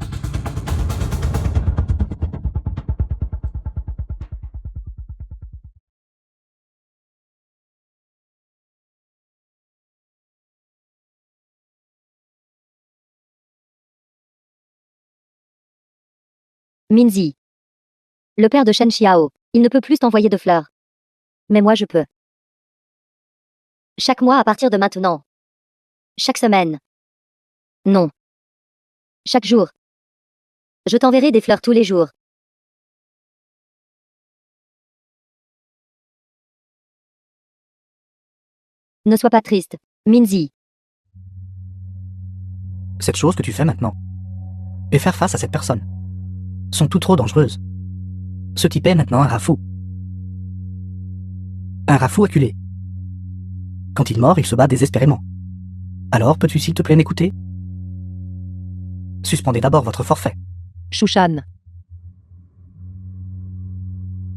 Speaker 4: Minzi. Le père de Shen Xiao, il ne peut plus t'envoyer de fleurs. Mais moi je peux. Chaque mois à partir de maintenant. Chaque semaine. Non. Chaque jour. Je t'enverrai des fleurs tous les jours. Ne sois pas triste, Minzi.
Speaker 2: Cette chose que tu fais maintenant, et faire face à cette personne, sont tout trop dangereuses. Ce type est maintenant un rafou. Un rafou acculé. Quand il mord, il se bat désespérément. Alors, peux-tu s'il te plaît m'écouter? Suspendez d'abord votre forfait.
Speaker 1: Shushan.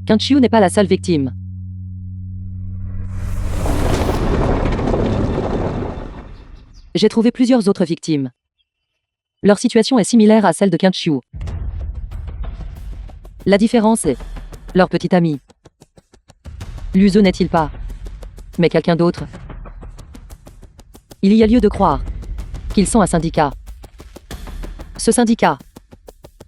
Speaker 1: Kenchiu n'est pas la seule victime. J'ai trouvé plusieurs autres victimes. Leur situation est similaire à celle de Kenchiu. La différence est leur petit ami. Luzo n'est-il pas, mais quelqu'un d'autre. Il y a lieu de croire qu'ils sont un syndicat. Ce syndicat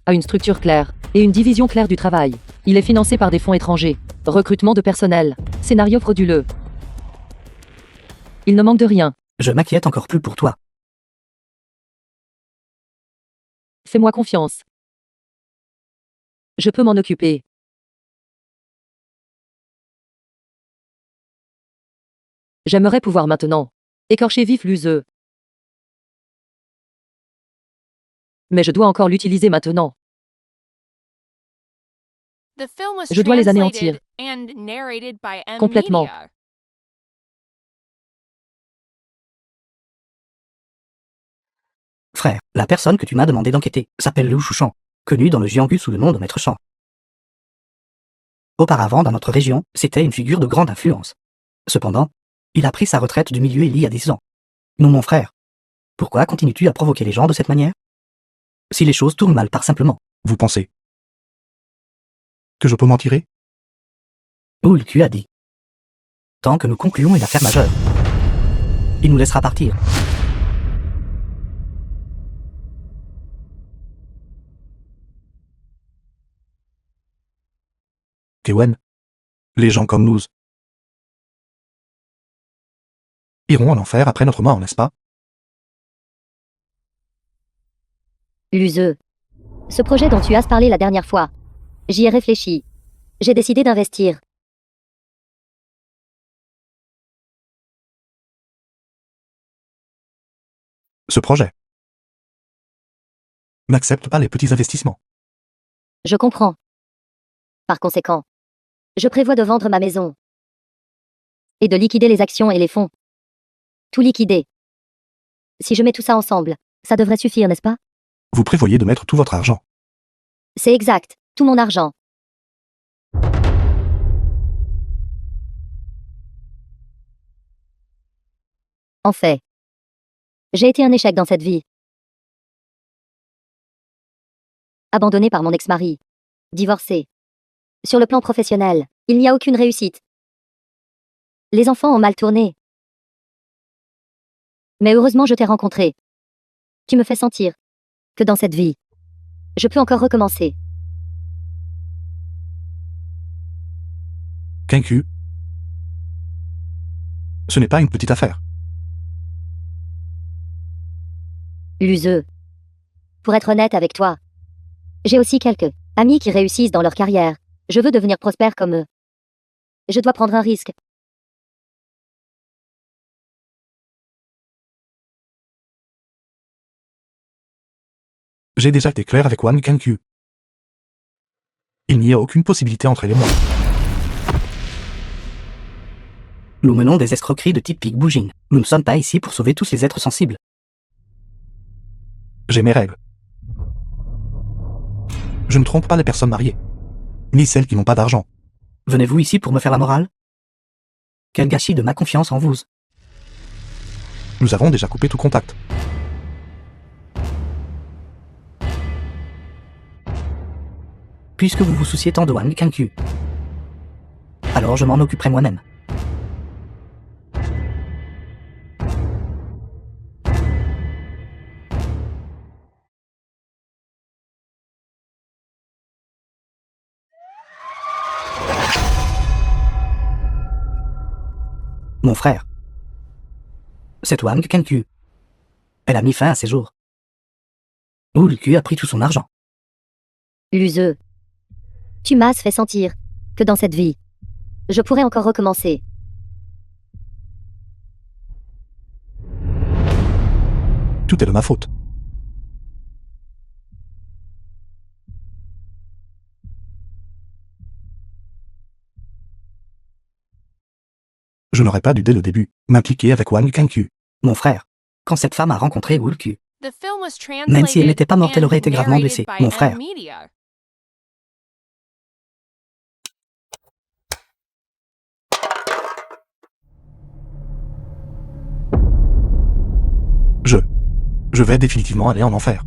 Speaker 1: a une structure claire et une division claire du travail. Il est financé par des fonds étrangers, recrutement de personnel, scénario frauduleux. Il ne manque de rien.
Speaker 2: Je m'inquiète encore plus pour toi.
Speaker 1: Fais-moi confiance. Je peux m'en occuper. J'aimerais pouvoir maintenant écorcher vif Luze. Mais je dois encore l'utiliser maintenant.
Speaker 5: The film was
Speaker 1: Je dois les
Speaker 5: translated
Speaker 1: anéantir.
Speaker 5: and narrated by
Speaker 1: Complètement.
Speaker 5: M-Media.
Speaker 2: Frère, la personne que tu m'as demandé d'enquêter s'appelle Liu Shushan, connu dans le Jianghu sous le nom de Maître Chan. Auparavant, dans notre région, c'était une figure de grande influence. Cependant, il a pris sa retraite du milieu il y a 10 ans. Non, mon frère. Pourquoi continues-tu à provoquer les gens de cette manière? Si les choses tournent mal par simplement.
Speaker 3: Vous pensez que je peux m'en tirer?
Speaker 2: Oul, tu as dit. Tant que nous concluons une affaire majeure, il nous laissera partir.
Speaker 3: Kewen. Les gens comme nous iront en enfer après notre mort, n'est-ce pas?
Speaker 4: Luzeux. Ce projet dont tu as parlé la dernière fois. J'y ai réfléchi. J'ai décidé d'investir.
Speaker 3: Ce projet n'accepte pas les petits investissements.
Speaker 4: Je comprends. Par conséquent, je prévois de vendre ma maison. Et de liquider les actions et les fonds. Tout liquider. Si je mets tout ça ensemble, ça devrait suffire, n'est-ce pas?
Speaker 3: Vous prévoyez de mettre tout votre argent.
Speaker 4: C'est exact, tout mon argent. En fait, j'ai été un échec dans cette vie. Abandonné par mon ex-mari. Divorcé. Sur le plan professionnel, il n'y a aucune réussite. Les enfants ont mal tourné. Mais heureusement je t'ai rencontré. Tu me fais sentir que dans cette vie, je peux encore recommencer.
Speaker 3: Kenku. Ce n'est pas une petite affaire.
Speaker 4: Luzeux. Pour être honnête avec toi, j'ai aussi quelques amis qui réussissent dans leur carrière. Je veux devenir prospère comme eux. Je dois prendre un risque.
Speaker 3: J'ai déjà été clair avec Wang Kenku. Il n'y a aucune possibilité entre elle et moi.
Speaker 2: Nous menons des escroqueries de type Pig Boujin. Nous ne sommes pas ici pour sauver tous les êtres sensibles.
Speaker 3: J'ai mes règles. Je ne trompe pas les personnes mariées. Ni celles qui n'ont pas d'argent.
Speaker 2: Venez-vous ici pour me faire la morale? Quel gâchis de ma confiance en vous.
Speaker 3: Nous avons déjà coupé tout contact.
Speaker 2: Puisque vous vous souciez tant de Wang Kenku, alors je m'en occuperai moi-même. Mon frère. C'est Wang Kenku. Elle a mis fin à ses jours. Ulku a pris tout son argent.
Speaker 4: Luzeux. Tu m'as fait sentir que dans cette vie, je pourrais encore recommencer.
Speaker 3: Tout est de ma faute. Je n'aurais pas dû dès le début m'impliquer avec Wang Kenku.
Speaker 2: Mon frère. Quand cette femme a rencontré Ulku,
Speaker 5: The film was
Speaker 2: même si elle
Speaker 5: translated
Speaker 2: n'était pas morte, elle aurait été
Speaker 5: and
Speaker 2: gravement
Speaker 5: narrated
Speaker 2: blessée.
Speaker 5: by
Speaker 2: Mon frère.
Speaker 5: M-Media.
Speaker 3: Je vais définitivement aller en enfer.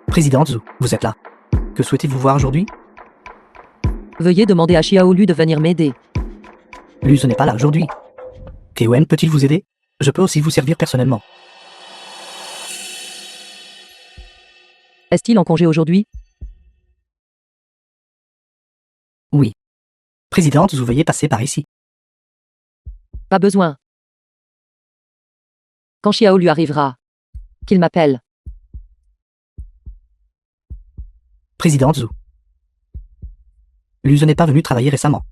Speaker 2: Président Zhu, vous êtes là. Que souhaitez-vous voir aujourd'hui?
Speaker 1: Veuillez demander à Xiaolu de venir m'aider.
Speaker 2: Lui, ce n'est pas là aujourd'hui. Kewen peut-il vous aider? Je peux aussi vous servir personnellement.
Speaker 1: Est-il en congé aujourd'hui?
Speaker 2: Oui. Présidente, vous veuillez passer par ici.
Speaker 1: Pas besoin. Quand Xiaolu arrivera, qu'il m'appelle.
Speaker 2: Présidente Zhu. Luz n'est pas venu travailler récemment.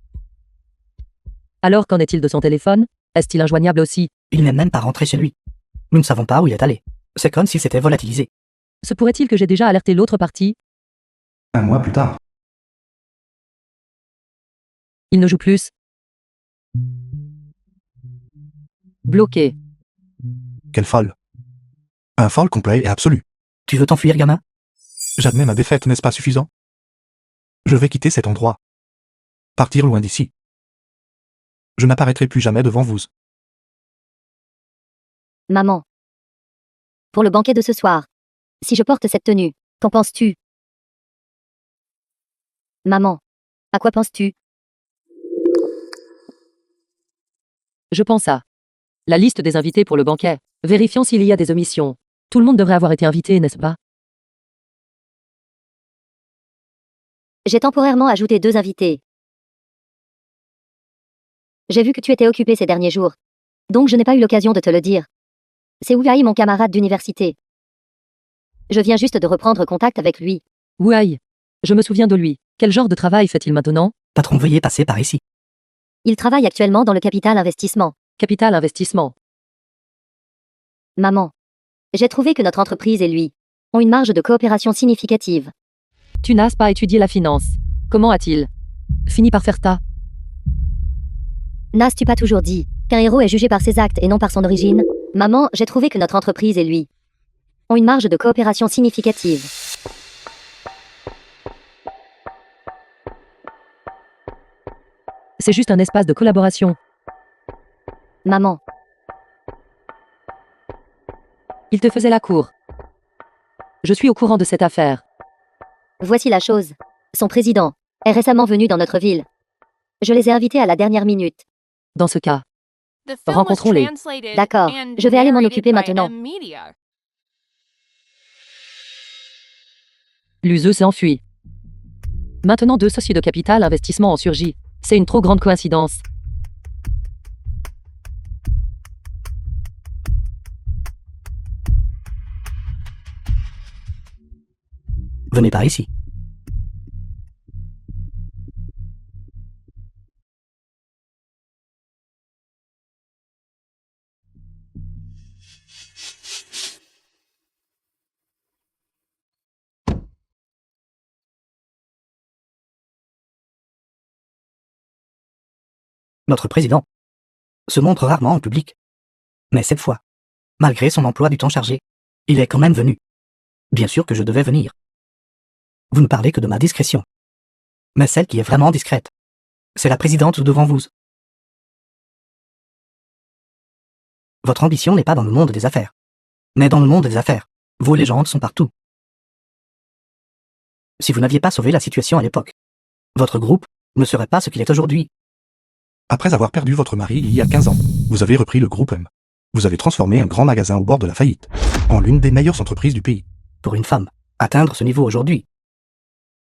Speaker 1: Alors qu'en est-il de son téléphone? Est-il injoignable aussi?
Speaker 2: Il n'est même pas rentré chez lui. Nous ne savons pas où il est allé. C'est comme s'il s'était volatilisé.
Speaker 1: Se pourrait-il que j'ai déjà alerté l'autre partie?
Speaker 3: Un mois plus tard.
Speaker 1: Il ne joue plus. Bloqué.
Speaker 3: Quelle folle. Un folle complet et absolu.
Speaker 2: Tu veux t'enfuir, gamin?
Speaker 3: J'admets ma défaite, n'est-ce pas suffisant? Je vais quitter cet endroit. Partir loin d'ici. Je n'apparaîtrai plus jamais devant vous.
Speaker 4: Maman. Pour le banquet de ce soir. Si je porte cette tenue, qu'en penses-tu? Maman. À quoi penses-tu?
Speaker 1: Je pense à la liste des invités pour le banquet. Vérifions s'il y a des omissions. Tout le monde devrait avoir été invité, n'est-ce pas?
Speaker 4: J'ai temporairement ajouté 2 invités. J'ai vu que tu étais occupé ces derniers jours. Donc je n'ai pas eu l'occasion de te le dire. C'est Wu Ai, mon camarade d'université. Je viens juste de reprendre contact avec lui.
Speaker 1: Wei, je me souviens de lui. Quel genre de travail fait-il maintenant?
Speaker 2: Patron, veuillez passer par ici.
Speaker 4: Il travaille actuellement dans le capital investissement.
Speaker 1: Capital investissement.
Speaker 4: Maman. J'ai trouvé que notre entreprise et lui ont une marge de coopération significative.
Speaker 1: Tu n'as pas étudié la finance. Comment a-t-il fini par faire ça?
Speaker 4: N'as-tu pas toujours dit qu'un héros est jugé par ses actes et non par son origine? Maman, j'ai trouvé que notre entreprise et lui ont une marge de coopération significative.
Speaker 1: C'est juste un espace de collaboration.
Speaker 4: Maman.
Speaker 1: Il te faisait la cour. Je suis au courant de cette affaire.
Speaker 4: Voici la chose. Son président est récemment venu dans notre ville. Je les ai invités à la dernière minute.
Speaker 1: Dans ce cas,
Speaker 5: The film was
Speaker 1: rencontrons-les.
Speaker 5: translated
Speaker 4: D'accord,
Speaker 5: and
Speaker 4: je vais aller m'en
Speaker 5: narrated
Speaker 4: occuper
Speaker 5: by
Speaker 4: maintenant.
Speaker 5: M-Media.
Speaker 1: L'USE s'est enfui. Maintenant 2 sociés de capital investissement ont surgi. C'est une trop grande coïncidence.
Speaker 2: Venez par ici. Notre président se montre rarement en public. Mais cette fois, malgré son emploi du temps chargé, il est quand même venu. Bien sûr que je devais venir. Vous ne parlez que de ma discrétion. Mais celle qui est vraiment discrète, c'est la présidente devant vous. Votre ambition n'est pas dans le monde des affaires. Mais dans le monde des affaires, vos légendes sont partout. Si vous n'aviez pas sauvé la situation à l'époque, votre groupe ne serait pas ce qu'il est aujourd'hui.
Speaker 3: Après avoir perdu votre mari il y a 15 ans, vous avez repris le groupe M. Vous avez transformé un grand magasin au bord de la faillite en l'une des meilleures entreprises du pays.
Speaker 2: Pour une femme, atteindre ce niveau aujourd'hui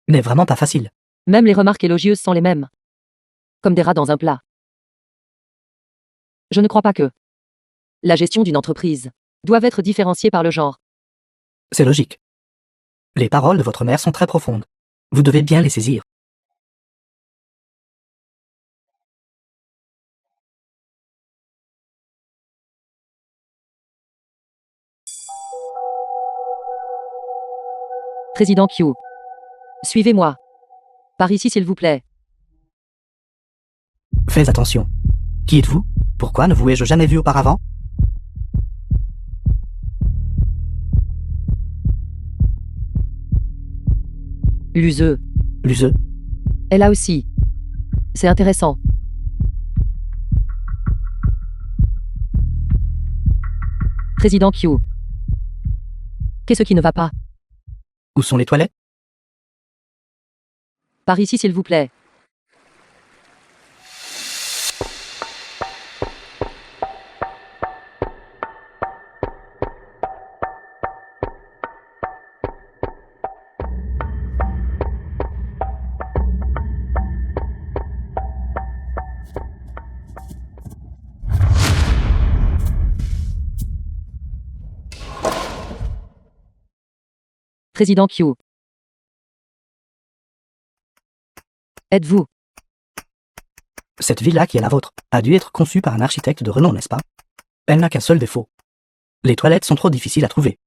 Speaker 2: n'est vraiment pas facile.
Speaker 1: Même les remarques élogieuses sont les mêmes. Comme des rats dans un plat. Je ne crois pas que la gestion d'une entreprise doive être différenciée par le genre.
Speaker 2: C'est logique. Les paroles de votre mère sont très profondes. Vous devez bien les saisir.
Speaker 1: Président Q. Suivez-moi. Par ici, s'il vous plaît.
Speaker 2: Faites attention. Qui êtes-vous? Pourquoi ne vous ai-je jamais vu auparavant?
Speaker 1: L'USE.
Speaker 2: L'USE.
Speaker 1: Elle a aussi. C'est intéressant. Président Q. Qu'est-ce qui ne va pas?
Speaker 2: Où sont les toilettes?
Speaker 1: Par ici, s'il vous plaît. Président Q. Êtes-vous?
Speaker 2: Cette villa qui est la vôtre a dû être conçue par un architecte de renom, n'est-ce pas? Elle n'a qu'un seul défaut. Les toilettes sont trop difficiles à trouver.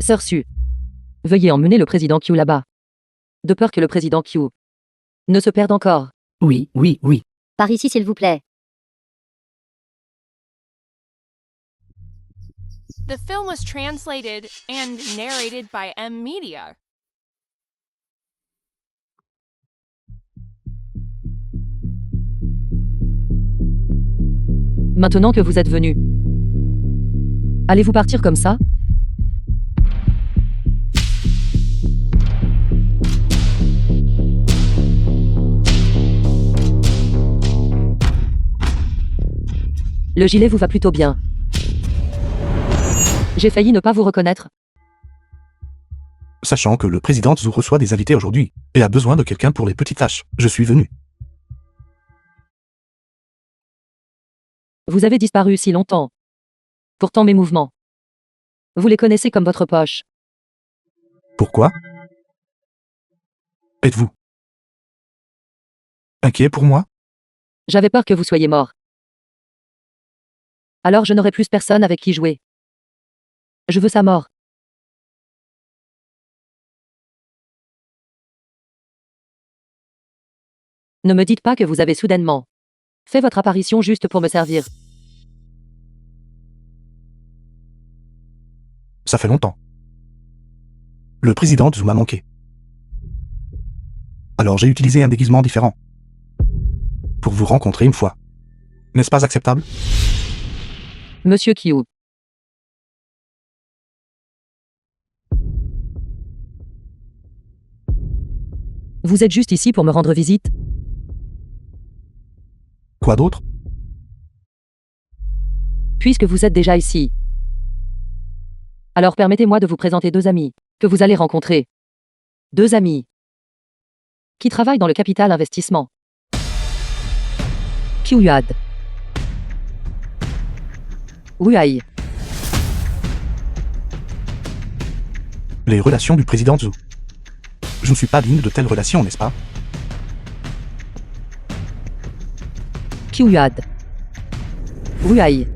Speaker 1: Sœur Su. Veuillez emmener le président Q là-bas. De peur que le président Q ne se perde encore.
Speaker 2: Oui, oui, oui.
Speaker 4: Par ici, s'il vous plaît.
Speaker 5: The film was translated and narrated by M-Media.
Speaker 1: Maintenant que vous êtes venu, allez-vous partir comme ça? Le gilet vous va plutôt bien. J'ai failli ne pas vous reconnaître.
Speaker 3: Sachant que le président Zhu reçoit des invités aujourd'hui, et a besoin de quelqu'un pour les petites tâches, je suis venu.
Speaker 1: Vous avez disparu si longtemps. Pourtant mes mouvements. Vous les connaissez comme votre poche.
Speaker 3: Pourquoi? Êtes-vous inquiet pour moi?
Speaker 1: J'avais peur que vous soyez mort. Alors je n'aurai plus personne avec qui jouer. Je veux sa mort. Ne me dites pas que vous avez soudainement fait votre apparition juste pour me servir.
Speaker 3: Ça fait longtemps. Le président Zhu m'a manqué. Alors j'ai utilisé un déguisement différent. Pour vous rencontrer une fois. N'est-ce pas acceptable?
Speaker 1: Monsieur Qiu. Vous êtes juste ici pour me rendre visite?
Speaker 3: Quoi d'autre?
Speaker 1: Puisque vous êtes déjà ici. Alors permettez-moi de vous présenter deux amis que vous allez rencontrer. Deux amis qui travaillent dans le capital investissement. Qiuyuad. Ruai.
Speaker 3: Les relations du président Zhu. Je ne suis pas digne de telles relations, n'est-ce pas?
Speaker 1: Qiuyuad. Ruai.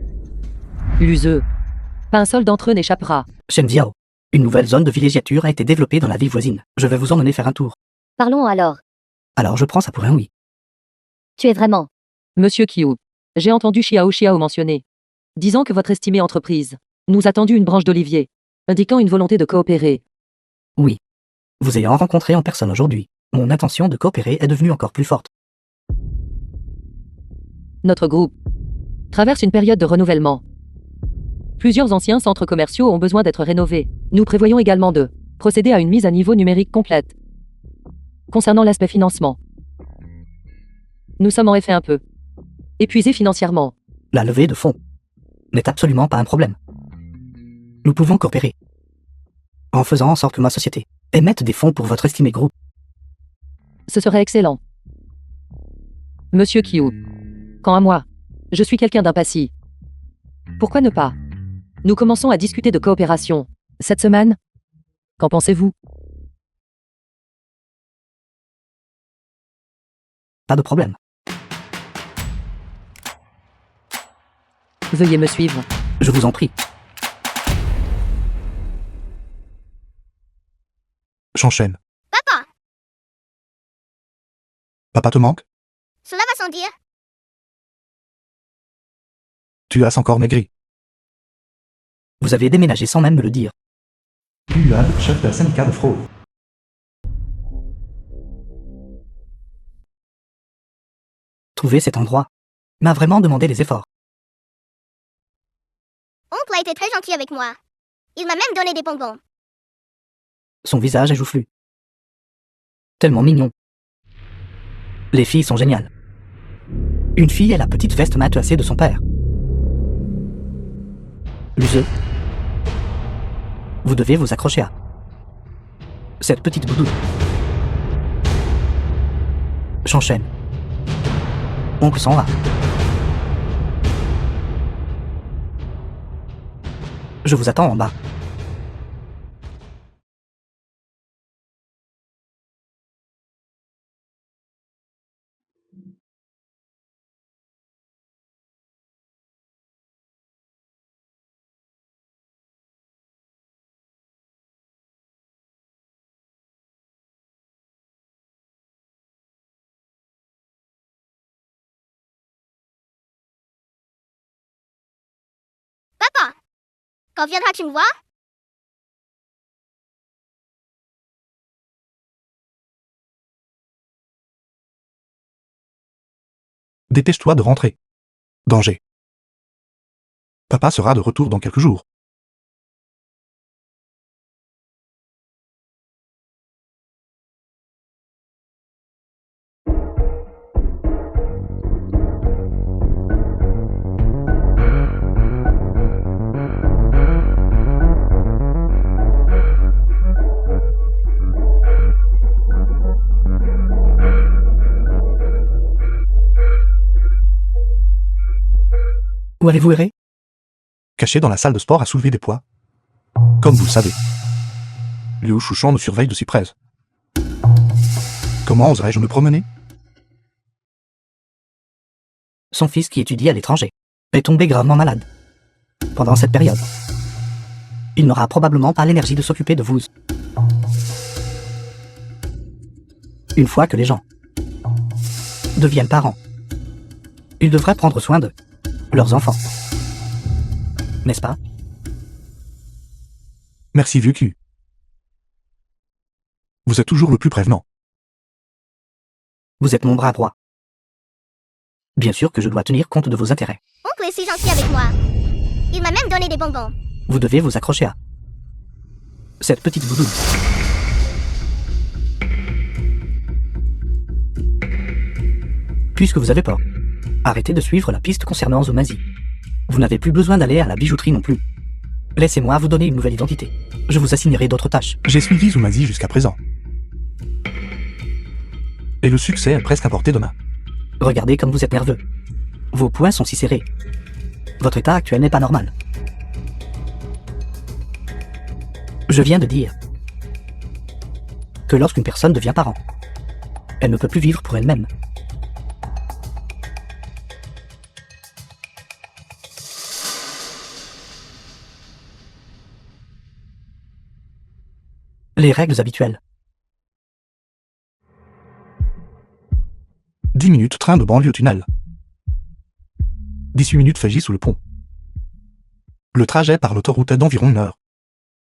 Speaker 1: Luzeux. Pas un seul d'entre eux n'échappera.
Speaker 2: Shen Jiao. Une nouvelle zone de villégiature a été développée dans la ville voisine. Je vais vous emmener faire un tour.
Speaker 4: Parlons alors.
Speaker 2: Alors je prends ça pour un oui.
Speaker 4: Tu es vraiment.
Speaker 1: Monsieur Qiu. J'ai entendu Xiao mentionner, disant que votre estimée entreprise nous a tendu une branche d'olivier, indiquant une volonté de coopérer.
Speaker 2: Oui. Vous ayant rencontré en personne aujourd'hui, mon intention de coopérer est devenue encore plus forte.
Speaker 1: Notre groupe traverse une période de renouvellement. Plusieurs anciens centres commerciaux ont besoin d'être rénovés. Nous prévoyons également de procéder à une mise à niveau numérique complète. Concernant l'aspect financement, nous sommes en effet un peu épuisés financièrement.
Speaker 2: La levée de fonds n'est absolument pas un problème. Nous pouvons coopérer en faisant en sorte que ma société émette des fonds pour votre estimé groupe.
Speaker 1: Ce serait excellent. Monsieur Qiu. Quant à moi, je suis quelqu'un d'impatient. Pourquoi ne pas? Nous commençons à discuter de coopération cette semaine. Qu'en pensez-vous?
Speaker 2: Pas de problème.
Speaker 1: Veuillez me suivre.
Speaker 2: Je vous en prie.
Speaker 3: J'enchaîne.
Speaker 6: Papa,
Speaker 3: Papa te manque?
Speaker 6: cela va sans dire.
Speaker 3: Tu as encore maigri.
Speaker 2: Vous avez déménagé sans même me le dire.
Speaker 3: Qiuyuad, chef d'un syndicat de fraude.
Speaker 2: Trouver cet endroit m'a vraiment demandé des efforts.
Speaker 6: Oncle a été très gentil avec moi. Il m'a même donné des bonbons.
Speaker 2: Son visage est joufflu. Tellement mignon. Les filles sont géniales. Une fille est la petite veste matelassée de son père. Luzeux. Vous devez vous accrocher à cette petite boudoune. J'enchaîne. Oncle s'en va. Je vous attends en bas.
Speaker 6: Papa, quand viendras-tu me voir?
Speaker 3: Dépêche-toi de rentrer. Danger. Papa sera de retour dans quelques jours.
Speaker 2: Où avez-vous erré?
Speaker 3: Caché dans la salle de sport à soulever des poids. Comme vous le savez. Liu Shushan nous surveille de si près. Comment oserais-je me promener?
Speaker 2: Son fils qui étudie à l'étranger est tombé gravement malade. Pendant cette période, il n'aura probablement pas l'énergie de s'occuper de vous. Une fois que les gens deviennent parents, ils devraient prendre soin de leurs enfants. N'est-ce pas?
Speaker 3: Merci vieux cul. Vous êtes toujours le plus prévenant.
Speaker 2: Vous êtes mon bras droit. Bien sûr que je dois tenir compte de vos intérêts.
Speaker 6: Oncle est si gentil avec moi. Il m'a même donné des bonbons.
Speaker 2: Vous devez vous accrocher à cette petite boudoune. Puisque vous avez peur, arrêtez de suivre la piste concernant Zumazi. Vous n'avez plus besoin d'aller à la bijouterie non plus. Laissez-moi vous donner une nouvelle identité. Je vous assignerai d'autres tâches.
Speaker 3: J'ai suivi Zumazi jusqu'à présent. Et le succès est presque à portée de main.
Speaker 2: Regardez comme vous êtes nerveux. Vos poings sont si serrés. Votre état actuel n'est pas normal. Je viens de dire que lorsqu'une personne devient parent, elle ne peut plus vivre pour elle-même. Les règles habituelles.
Speaker 3: 10 minutes train de banlieue tunnel. 18 minutes Fagi sous le pont. Le trajet par l'autoroute est d'environ 1 heure.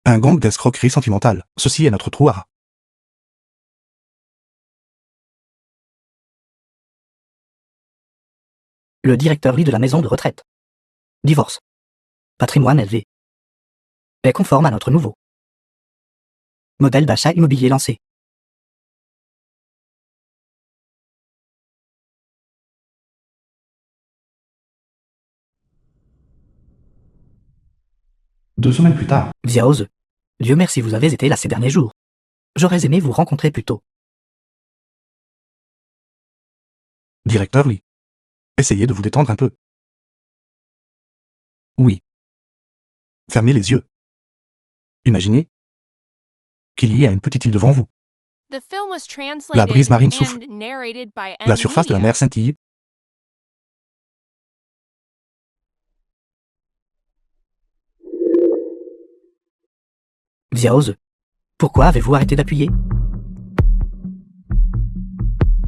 Speaker 3: Un gang d'escroquerie sentimentale, ceci est notre trou à rats.
Speaker 2: Le directeur lit de la maison de retraite. Divorce. Patrimoine élevé. Est conforme à notre nouveau modèle d'achat immobilier lancé.
Speaker 3: Deux semaines plus tard.
Speaker 2: Xiaoze. Dieu merci vous avez été là ces derniers jours. J'aurais aimé vous rencontrer plus tôt.
Speaker 3: Directeur Lee. Essayez de vous détendre un peu. Oui. Fermez les yeux. Imaginez qu'il y a une petite île devant vous.
Speaker 5: The film was translated
Speaker 3: La brise marine souffle.
Speaker 5: and narrated by
Speaker 3: La surface de la mer scintille.
Speaker 2: Xiaoze. Pourquoi avez-vous arrêté d'appuyer?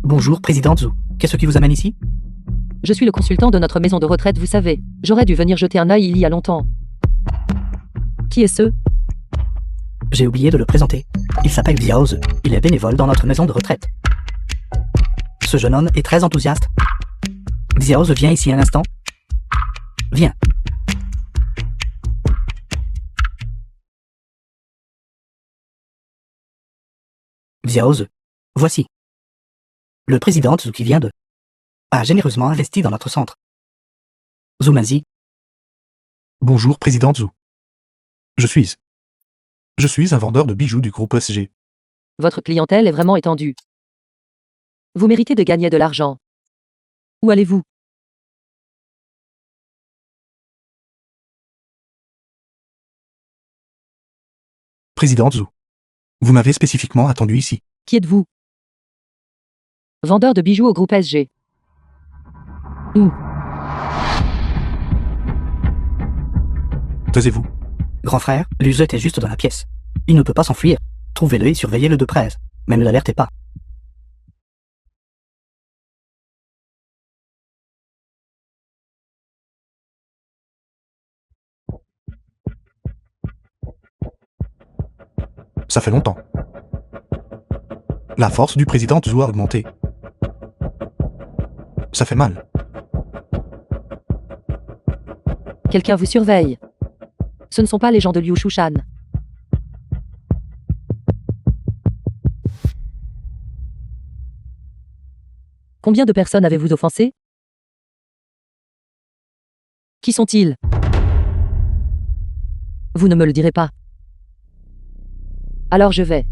Speaker 2: Bonjour, Président Zhu. Qu'est-ce qui vous amène ici?
Speaker 1: Je suis le consultant de notre maison de retraite, vous savez. J'aurais dû venir jeter un œil il y a longtemps. Qui est ce?
Speaker 2: J'ai oublié de le présenter. Il s'appelle Xiaoze. Il est bénévole dans notre maison de retraite. Ce jeune homme est très enthousiaste. Xiaoze, viens ici un instant. Viens. Xiaoze. Voici. Le président Zhu qui vient de a généreusement investi dans notre centre. Zumazi.
Speaker 3: Bonjour, Président Zhu. Je suis un vendeur de bijoux du groupe SG.
Speaker 1: Votre clientèle est vraiment étendue. Vous méritez de gagner de l'argent. Où allez-vous?
Speaker 3: Président Zhu. Vous m'avez spécifiquement attendu ici.
Speaker 1: Qui êtes-vous? Vendeur de bijoux au groupe SG. Où?
Speaker 3: Taisez-vous.
Speaker 2: Grand frère, Luzet est juste dans la pièce. Il ne peut pas s'enfuir. Trouvez-le et surveillez-le de près. Mais ne l'alertez pas.
Speaker 3: Ça fait longtemps. La force du président Zhu a augmenté. Ça fait mal.
Speaker 1: Quelqu'un vous surveille. Ce ne sont pas les gens de Liu Shushan. Combien de personnes avez-vous offensé? Qui sont-ils? Vous ne me le direz pas. Alors je vais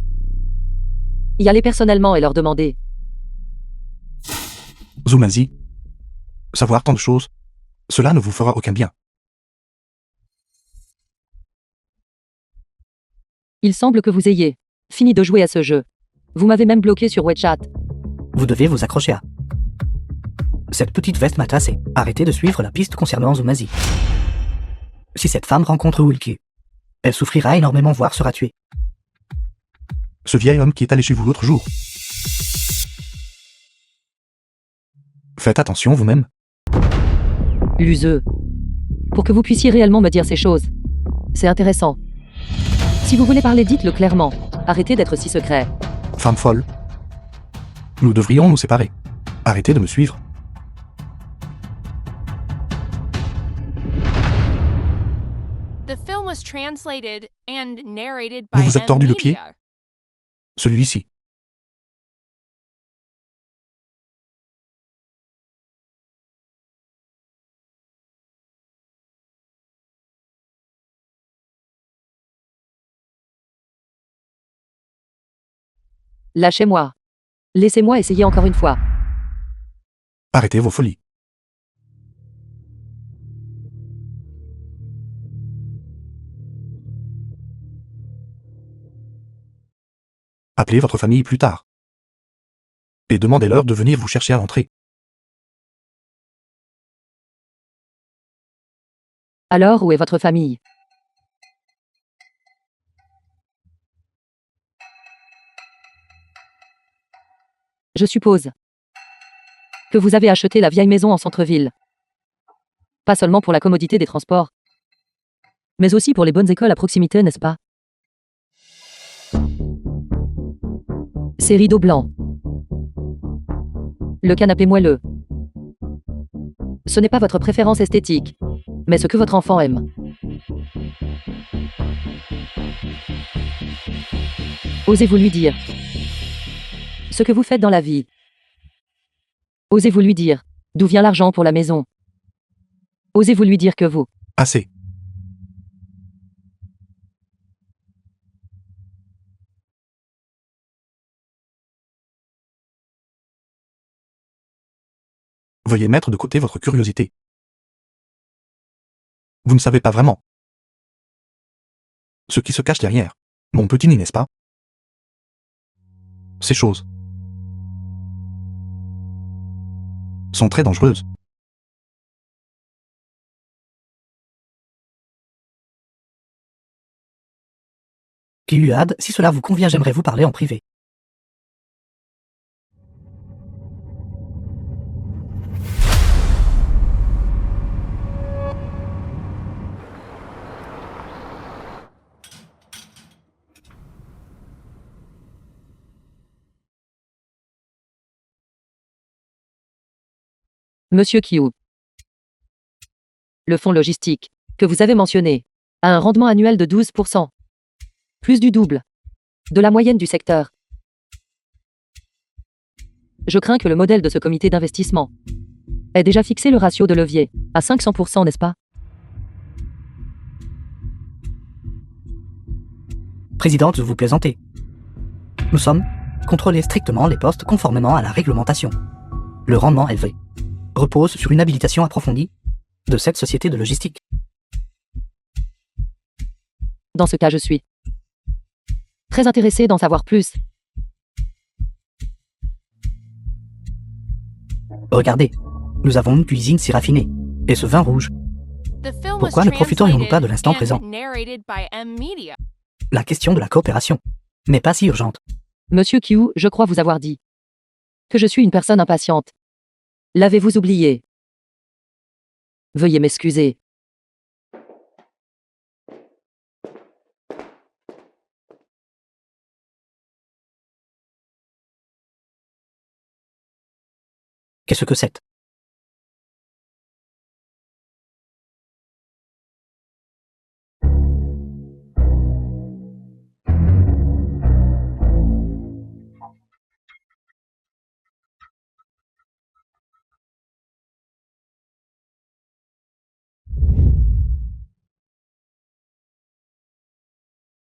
Speaker 1: y aller personnellement et leur demander.
Speaker 3: Zumazi. Savoir tant de choses. Cela ne vous fera aucun bien.
Speaker 1: Il semble que vous ayez fini de jouer à ce jeu. Vous m'avez même bloqué sur WeChat.
Speaker 2: Vous devez vous accrocher à. Cette petite veste m'a tassé. Arrêtez de suivre la piste concernant Zumazi. Si cette femme rencontre Wilkie, elle souffrira énormément voire sera tuée.
Speaker 3: Ce vieil homme qui est allé chez vous l'autre jour. Faites attention vous-même.
Speaker 1: L'useux. Pour que vous puissiez réellement me dire ces choses. C'est intéressant. Si vous voulez parler, dites-le clairement. Arrêtez d'être si secret.
Speaker 3: Femme folle. Nous devrions nous séparer. Arrêtez de me suivre.
Speaker 5: The film was translated and narrated by
Speaker 3: Vous vous êtes tordu le pied?
Speaker 5: M-Media.
Speaker 3: Celui-ci.
Speaker 1: Lâchez-moi. Laissez-moi essayer encore une fois.
Speaker 3: Arrêtez vos folies. Appelez votre famille plus tard. Et demandez-leur de venir vous chercher à l'entrée.
Speaker 1: Alors, où est votre famille? Je suppose que vous avez acheté la vieille maison en centre-ville. Pas seulement pour la commodité des transports, mais aussi pour les bonnes écoles à proximité, n'est-ce pas? Ces rideaux blancs. Le canapé moelleux. Ce n'est pas votre préférence esthétique, mais ce que votre enfant aime. Osez-vous lui dire ce que vous faites dans la vie. Osez-vous lui dire d'où vient l'argent pour la maison. Osez-vous lui dire que vous.
Speaker 3: Assez. Veuillez mettre de côté votre curiosité. Vous ne savez pas vraiment ce qui se cache derrière. Mon petit nid, n'est-ce pas? Ces choses sont très dangereuses.
Speaker 2: Kiluad, si cela vous convient, j'aimerais vous parler en privé.
Speaker 1: Monsieur Kiu. Le fonds logistique que vous avez mentionné a un rendement annuel de 12%. Plus du double de la moyenne du secteur. Je crains que le modèle de ce comité d'investissement ait déjà fixé le ratio de levier à 500%, n'est-ce pas?
Speaker 2: Présidente, vous plaisantez. Nous sommes contrôler strictement les postes conformément à la réglementation. Le rendement élevé repose sur une habilitation approfondie de cette société de logistique.
Speaker 1: Dans ce cas, je suis très intéressé d'en savoir plus.
Speaker 2: Regardez, nous avons une cuisine si raffinée. Et ce vin rouge.
Speaker 5: The film was
Speaker 2: Pourquoi ne profiterions-nous pas de l'instant
Speaker 5: translated
Speaker 2: présent?
Speaker 5: and narrated by M-Media.
Speaker 2: La question de la coopération n'est pas si urgente.
Speaker 1: Monsieur Kiu, je crois vous avoir dit que je suis une personne impatiente. L'avez-vous oublié? Veuillez m'excuser.
Speaker 2: Qu'est-ce que c'est?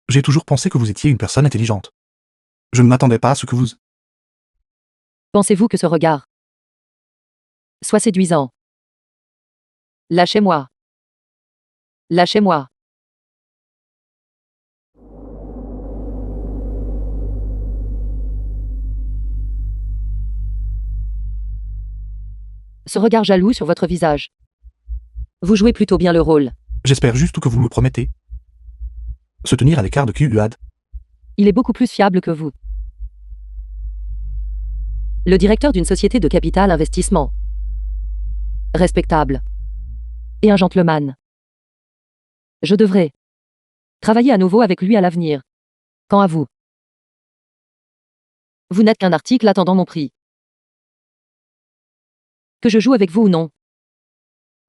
Speaker 3: J'ai toujours pensé que vous étiez une personne intelligente. Je ne m'attendais pas à ce que vous...
Speaker 1: Pensez-vous que ce regard soit séduisant? Lâchez-moi. Lâchez-moi. Ce regard jaloux sur votre visage. Vous jouez plutôt bien le rôle.
Speaker 3: J'espère juste que vous me promettez. Se tenir à l'écart de Kyuad.
Speaker 1: Il est beaucoup plus fiable que vous. Le directeur d'une société de capital investissement. Respectable. Et un gentleman. Je devrais travailler à nouveau avec lui à l'avenir. Quant à vous, vous n'êtes qu'un article attendant mon prix. Que je joue avec vous ou non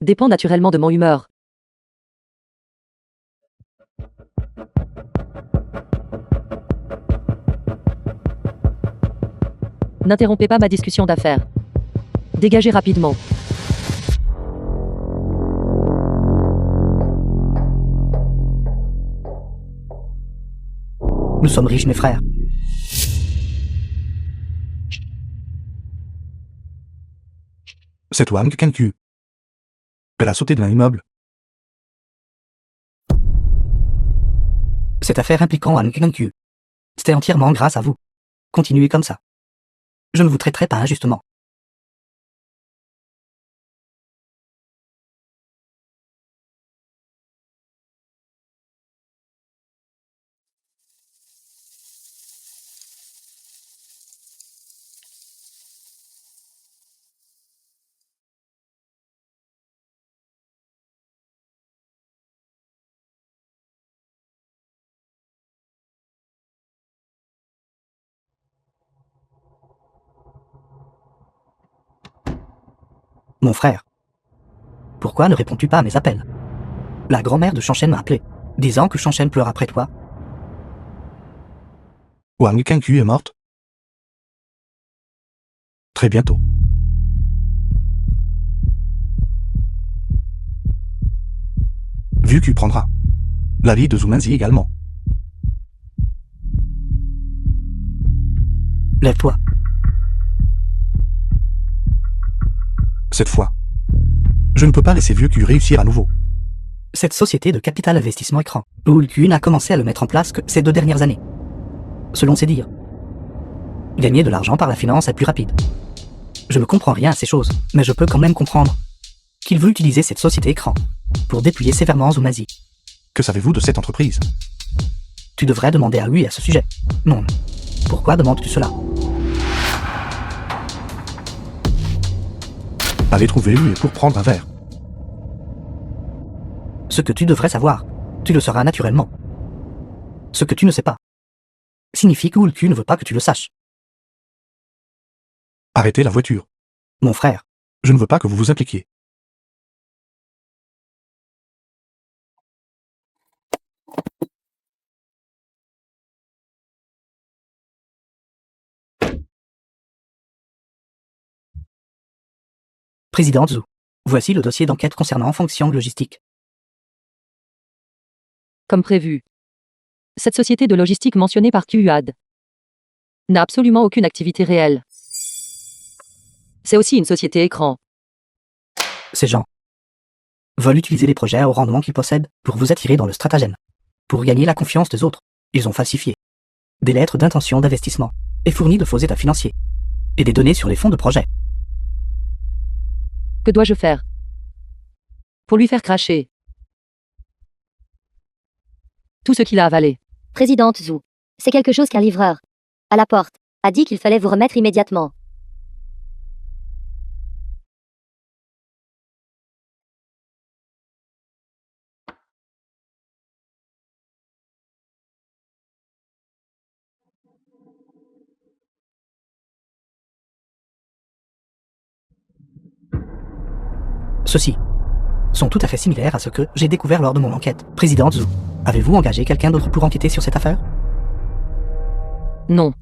Speaker 1: dépend naturellement de mon humeur. N'interrompez pas ma discussion d'affaires. Dégagez rapidement.
Speaker 2: Nous sommes riches, mes frères.
Speaker 3: C'est Wang Kenkyu. Elle a sauté d'un immeuble.
Speaker 2: Cette affaire impliquant Wang Kenkyu. C'était entièrement grâce à vous. Continuez comme ça. Je ne vous traiterai pas injustement. Mon frère. Pourquoi ne réponds-tu pas à mes appels? La grand-mère de Shanshen m'a appelé, disant que Shanshen pleure après toi.
Speaker 3: Wang Kenkyu est morte. Très bientôt. Vu Q prendra la vie de Zumanzi également.
Speaker 2: Lève-toi.
Speaker 3: Cette fois, je ne peux pas laisser vieux Q réussir à nouveau.
Speaker 2: Cette société de capital investissement écran, Ulku n'a commencé à le mettre en place que ces 2 dernières années. Selon ses dires. Gagner de l'argent par la finance est plus rapide. Je ne comprends rien à ces choses, mais je peux quand même comprendre qu'il veut utiliser cette société écran pour dépouiller sévèrement Zumazi.
Speaker 3: Que savez-vous de cette entreprise?
Speaker 2: Tu devrais demander à lui à ce sujet. Non. Pourquoi demandes-tu cela?
Speaker 3: Allez trouver lui pour prendre un verre.
Speaker 2: Ce que tu devrais savoir, tu le sauras naturellement. Ce que tu ne sais pas signifie que Ulku ne veut pas que tu le saches.
Speaker 3: Arrêtez la voiture.
Speaker 2: Mon frère,
Speaker 3: Je ne veux pas que vous vous impliquiez.
Speaker 2: président Zhu, voici le dossier d'enquête concernant Fonction Logistique.
Speaker 1: Comme prévu. Cette société de logistique mentionnée par QUAD n'a absolument aucune activité réelle. C'est aussi une société écran.
Speaker 2: Ces gens veulent utiliser les projets au rendement qu'ils possèdent pour vous attirer dans le stratagème. Pour gagner la confiance des autres, ils ont falsifié des lettres d'intention d'investissement et fourni de faux états financiers et des données sur les fonds de projet.
Speaker 1: Que dois-je faire pour lui faire cracher tout ce qu'il a avalé?
Speaker 4: Présidente Zhu, c'est quelque chose qu'un livreur, à la porte, a dit qu'il fallait vous remettre immédiatement.
Speaker 2: Ceux-ci sont tout à fait similaires à ce que j'ai découvert lors de mon enquête. Président Zhu, avez-vous engagé quelqu'un d'autre pour enquêter sur cette affaire?
Speaker 1: Non.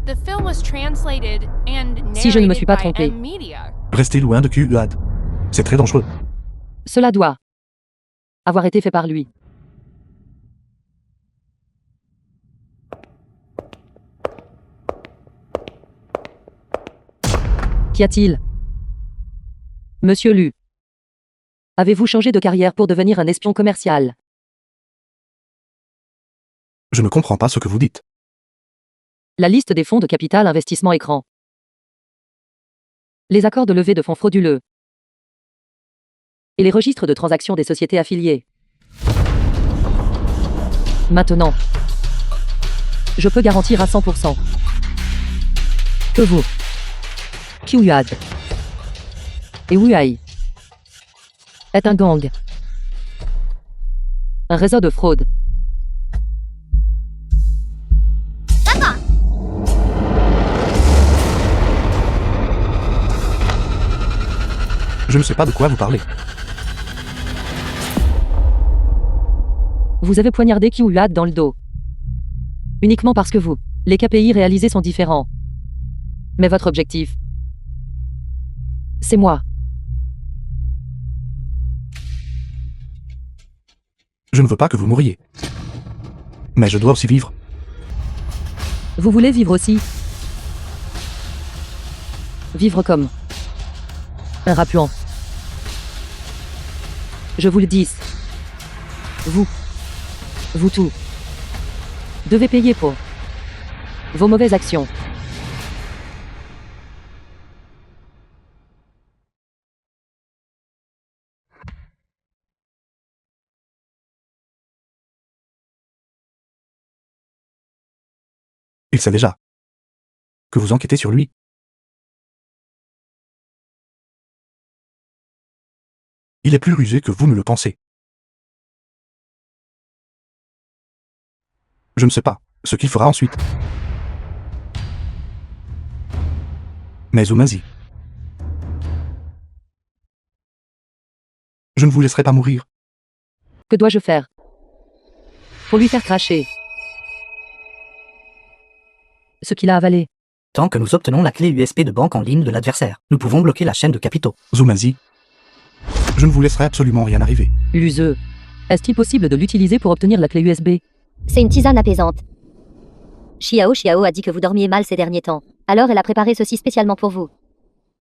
Speaker 5: The film was translated and
Speaker 1: Si je ne me suis
Speaker 5: narrated
Speaker 1: pas
Speaker 5: by
Speaker 1: trompé.
Speaker 5: M-Media.
Speaker 3: Restez loin de QUAD. C'est très dangereux.
Speaker 1: Cela doit avoir été fait par lui. Qu'y a-t-il? Monsieur Lu. Avez-vous changé de carrière pour devenir un espion commercial?
Speaker 3: Je ne comprends pas ce que vous dites.
Speaker 1: La liste des fonds de capital investissement écran. Les accords de levée de fonds frauduleux. Et les registres de transactions des sociétés affiliées. Maintenant, je peux garantir à 100% que vous, Kyuyad et Wuai est un gang, un réseau de fraude.
Speaker 3: Je ne sais pas de quoi vous parlez.
Speaker 1: Vous avez poignardé Kyuyad dans le dos. Uniquement parce que vous, les KPI réalisés sont différents. Mais votre objectif, c'est moi.
Speaker 3: Je ne veux pas que vous mouriez. Mais je dois aussi vivre.
Speaker 1: Vous voulez vivre aussi? Vivre comme un rapuant. Je vous le dis. Vous tous, devez payer pour vos mauvaises actions.
Speaker 3: Il sait déjà que vous enquêtez sur lui. Il est plus rusé que vous ne le pensez. Je ne sais pas ce qu'il fera ensuite. Mais Zumazi, je ne vous laisserai pas mourir.
Speaker 1: Que dois-je faire pour lui faire cracher ce qu'il a avalé?
Speaker 2: Tant que nous obtenons la clé USB de banque en ligne de l'adversaire, nous pouvons bloquer la chaîne de capitaux.
Speaker 3: Zumazi, je ne vous laisserai absolument rien arriver.
Speaker 1: L'useux. Est-il possible de l'utiliser pour obtenir la clé USB?
Speaker 4: C'est une tisane apaisante. Xiao a dit que vous dormiez mal ces derniers temps. Alors elle a préparé ceci spécialement pour vous.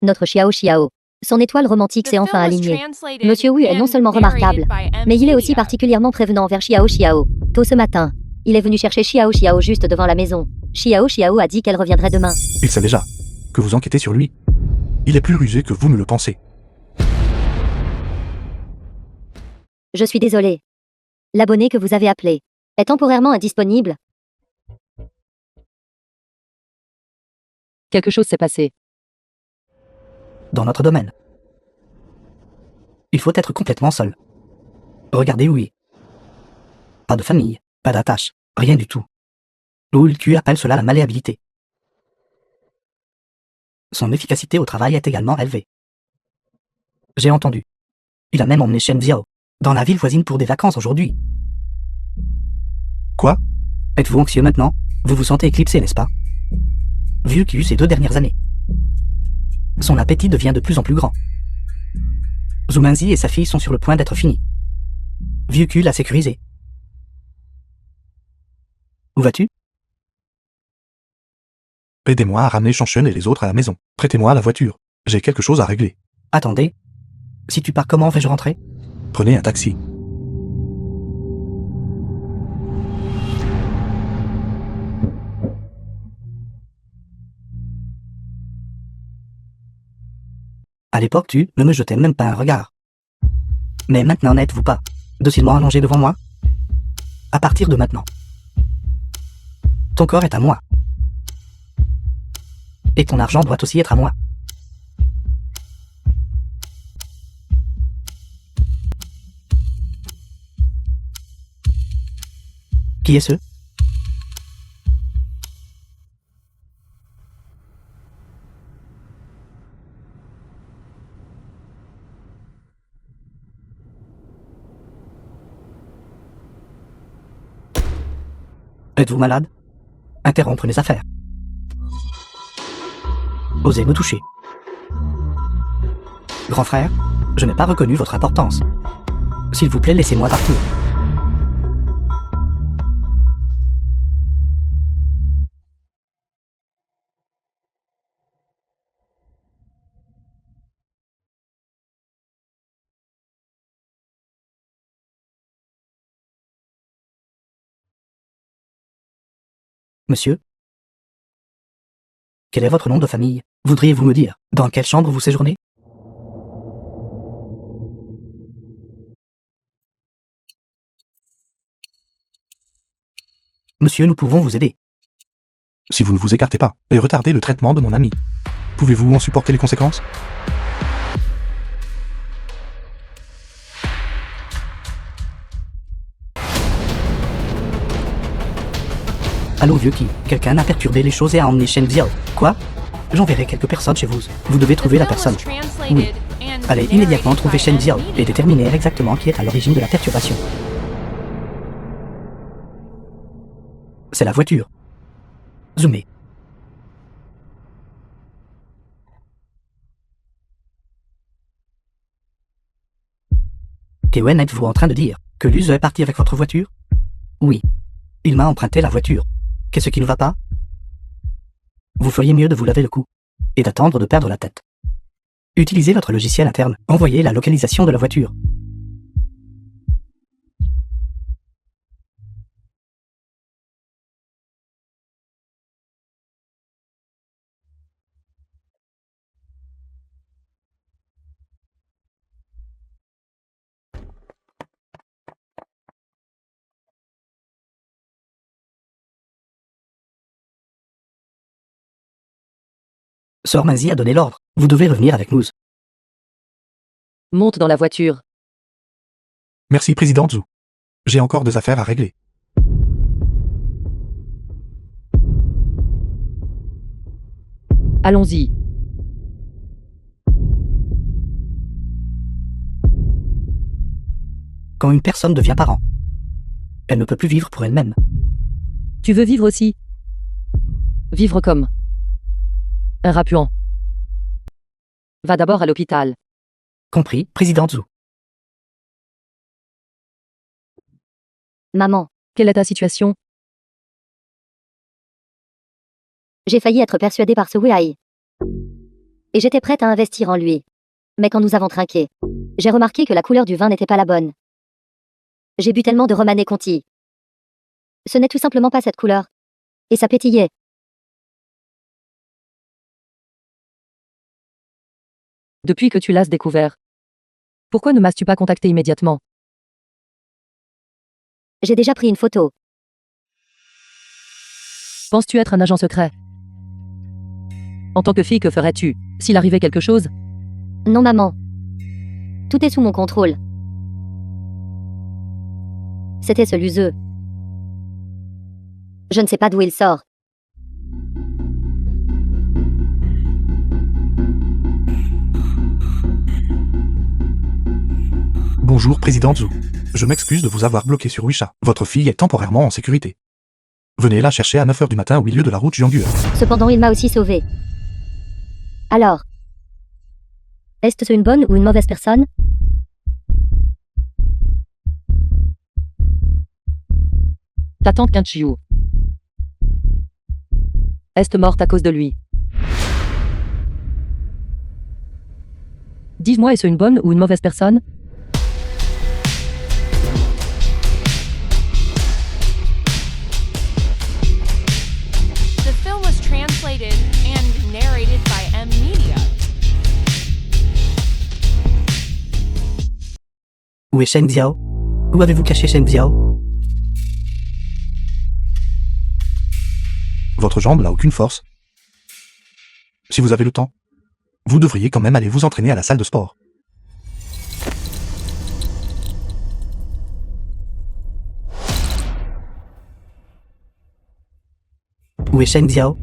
Speaker 4: Notre Xiao. Son étoile romantique
Speaker 5: The
Speaker 4: s'est enfin
Speaker 5: film was
Speaker 4: alignée.
Speaker 5: translated
Speaker 4: Monsieur Wu est non
Speaker 5: and
Speaker 4: seulement
Speaker 5: narrated
Speaker 4: remarquable,
Speaker 5: by M.
Speaker 4: mais il est aussi
Speaker 5: Media.
Speaker 4: particulièrement prévenant envers Xiao. Tôt ce matin, il est venu chercher Xiao juste devant la maison. Xiao a dit qu'elle reviendrait demain.
Speaker 3: Il sait déjà que vous enquêtez sur lui. Il est plus rusé que vous ne le pensez.
Speaker 4: Je suis désolé. L'abonné que vous avez appelé est temporairement indisponible.
Speaker 1: Quelque chose s'est passé.
Speaker 2: Dans notre domaine. Il faut être complètement seul. Regardez Louis. Pas de famille, pas d'attache, rien du tout. Louis appelle cela la malléabilité. Son efficacité au travail est également élevée. J'ai entendu. Il a même emmené Shen Xiao dans la ville voisine pour des vacances aujourd'hui.
Speaker 3: Quoi?
Speaker 2: Êtes-vous anxieux maintenant? Vous vous sentez éclipsé, n'est-ce pas? Vu qu'il y a eu ces 2 dernières années. Son appétit devient de plus en plus grand. Zumanzi et sa fille sont sur le point d'être finis. Vieux cul l'a sécurisé. Où vas-tu?
Speaker 3: Aidez-moi à ramener Chanshen et les autres à la maison. Prêtez-moi la voiture. J'ai quelque chose à régler.
Speaker 2: Attendez. Si tu pars, comment vais-je rentrer?
Speaker 3: Prenez un taxi.
Speaker 2: À l'époque, tu ne me jetais même pas un regard. Mais maintenant, n'êtes-vous pas docilement allongé devant moi? À partir de maintenant. Ton corps est à moi. Et ton argent doit aussi être à moi. Qui est ce? Êtes-vous malade? Interrompre mes affaires. Osez me toucher. Grand frère, je n'ai pas reconnu votre importance. S'il vous plaît, laissez-moi partir. Monsieur? Quel est votre nom de famille? Voudriez-vous me dire dans quelle chambre vous séjournez? Monsieur, nous pouvons vous aider.
Speaker 3: Si vous ne vous écartez pas et retardez le traitement de mon ami, pouvez-vous en supporter les conséquences?
Speaker 2: Allô vieux qui? Quelqu'un a perturbé les choses et a emmené Shen Xiao. Quoi? J'enverrai quelques personnes chez vous. Vous devez trouver la personne. Oui. Allez immédiatement trouver Shen Xiao et déterminer exactement qui est à l'origine de la perturbation. C'est la voiture. Zoomez. Kewen, êtes-vous en train de dire que Luz est parti avec votre voiture? Oui. Il m'a emprunté la voiture. Qu'est-ce qui ne va pas? Vous feriez mieux de vous laver le cou et d'attendre de perdre la tête. Utilisez votre logiciel interne. Envoyez la localisation de la voiture. Sœur Mazi a donné l'ordre. Vous devez revenir avec nous.
Speaker 1: Monte dans la voiture.
Speaker 3: Merci, Président Zhu. J'ai encore des affaires à régler.
Speaker 1: Allons-y.
Speaker 2: Quand une personne devient parent, elle ne peut plus vivre pour elle-même.
Speaker 1: Tu veux vivre aussi? Vivre comme un rapuant. Va d'abord à l'hôpital.
Speaker 2: Compris, Président Zhu.
Speaker 4: Maman,
Speaker 1: Quelle est ta situation?
Speaker 4: j'ai failli être persuadée par ce Wei. Et j'étais prête à investir en lui. Mais quand nous avons trinqué, j'ai remarqué que la couleur du vin n'était pas la bonne. J'ai bu tellement de Romanée Conti. Ce n'est tout simplement pas cette couleur. Et ça pétillait.
Speaker 1: Depuis que tu l'as découvert. Pourquoi ne m'as-tu pas contacté immédiatement?
Speaker 4: J'ai déjà pris une photo.
Speaker 1: Penses-tu être un agent secret? En tant que fille, que ferais-tu s'il arrivait quelque chose?
Speaker 4: Non maman. Tout est sous mon contrôle. C'était ce luseux. Je ne sais pas d'où il sort.
Speaker 3: Bonjour, Président Zhu. Je m'excuse de vous avoir bloqué sur Wisha. Votre fille est temporairement en sécurité. Venez la chercher à 9h du matin au milieu de la route Jiangue.
Speaker 4: Cependant, il m'a aussi sauvée. Alors, est-ce une bonne ou une mauvaise personne?
Speaker 1: Ta tante Qinqiu. Est morte à cause de lui. Dis-moi, est-ce une bonne ou une mauvaise personne?
Speaker 5: The film was translated and narrated by M Media.
Speaker 2: Où est Shen Xiao? Où avez-vous caché Shen Xiao?
Speaker 3: Votre jambe n'a aucune force. Si vous avez le temps, vous devriez quand même aller vous entraîner à la salle de sport.
Speaker 2: Où est Shen Xiao?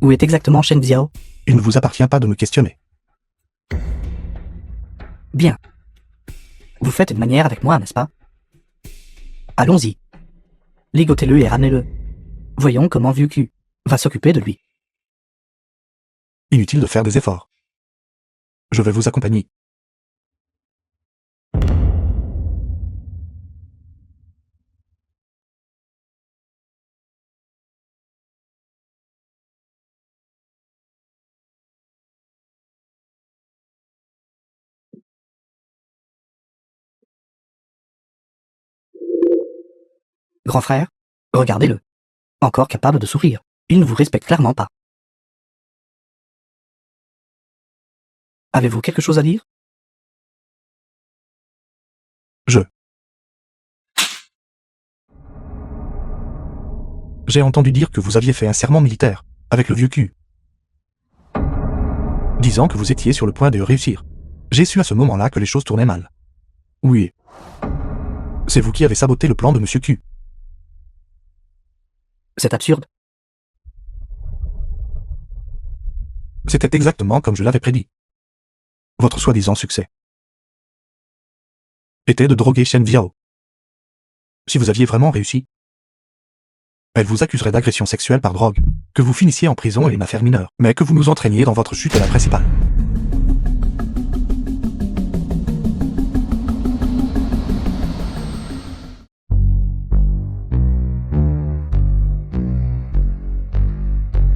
Speaker 2: Où est exactement Shen Xiao?
Speaker 3: Il ne vous appartient pas de me questionner.
Speaker 2: Bien. Vous faites une manière avec moi, n'est-ce pas? Allons-y. Ligotez-le et ramenez-le. Voyons comment Vieux Q va s'occuper de lui.
Speaker 3: Inutile de faire des efforts. Je vais vous accompagner.
Speaker 2: Grand frère, regardez-le. Encore capable de sourire. Il ne vous respecte clairement pas. Avez-vous quelque chose à dire?
Speaker 3: J'ai entendu dire que vous aviez fait un serment militaire, avec le vieux cul. Disant que vous étiez sur le point de réussir. J'ai su à ce moment-là que les choses tournaient mal. Oui. C'est vous qui avez saboté le plan de Monsieur Q.
Speaker 2: C'est absurde.
Speaker 3: C'était exactement comme je l'avais prédit. Votre soi-disant succès était de droguer Shen Viao. Si vous aviez vraiment réussi, elle vous accuserait d'agression sexuelle par drogue, que vous finissiez en prison et une affaire mineure, mais que vous nous entraîniez dans votre chute à la principale.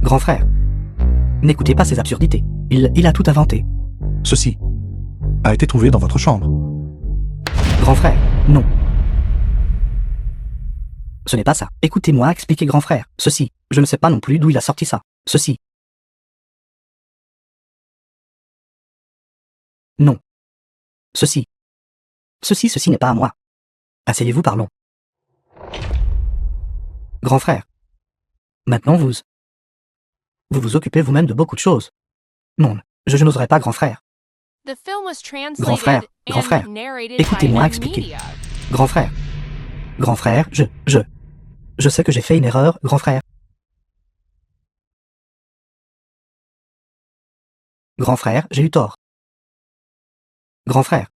Speaker 2: Grand frère. N'écoutez pas ces absurdités. Il a tout inventé.
Speaker 3: Ceci a été trouvé dans votre chambre.
Speaker 2: Grand frère, non. Ce n'est pas ça. Écoutez-moi expliquer grand frère. Ceci. Je ne sais pas non plus d'où il a sorti ça. Ceci. Non. Ceci. Ceci n'est pas à moi. Asseyez-vous, parlons. Grand frère. Maintenant vous vous occupez vous-même de beaucoup de choses. Non, je n'oserais pas, grand frère.
Speaker 5: The film was
Speaker 2: Grand frère,
Speaker 5: translated
Speaker 2: grand frère,
Speaker 5: and narrated by
Speaker 2: écoutez-moi expliquer.
Speaker 5: M-Media.
Speaker 2: Grand frère. Grand frère, je sais que j'ai fait une erreur, grand frère. Grand frère, j'ai eu tort. Grand frère,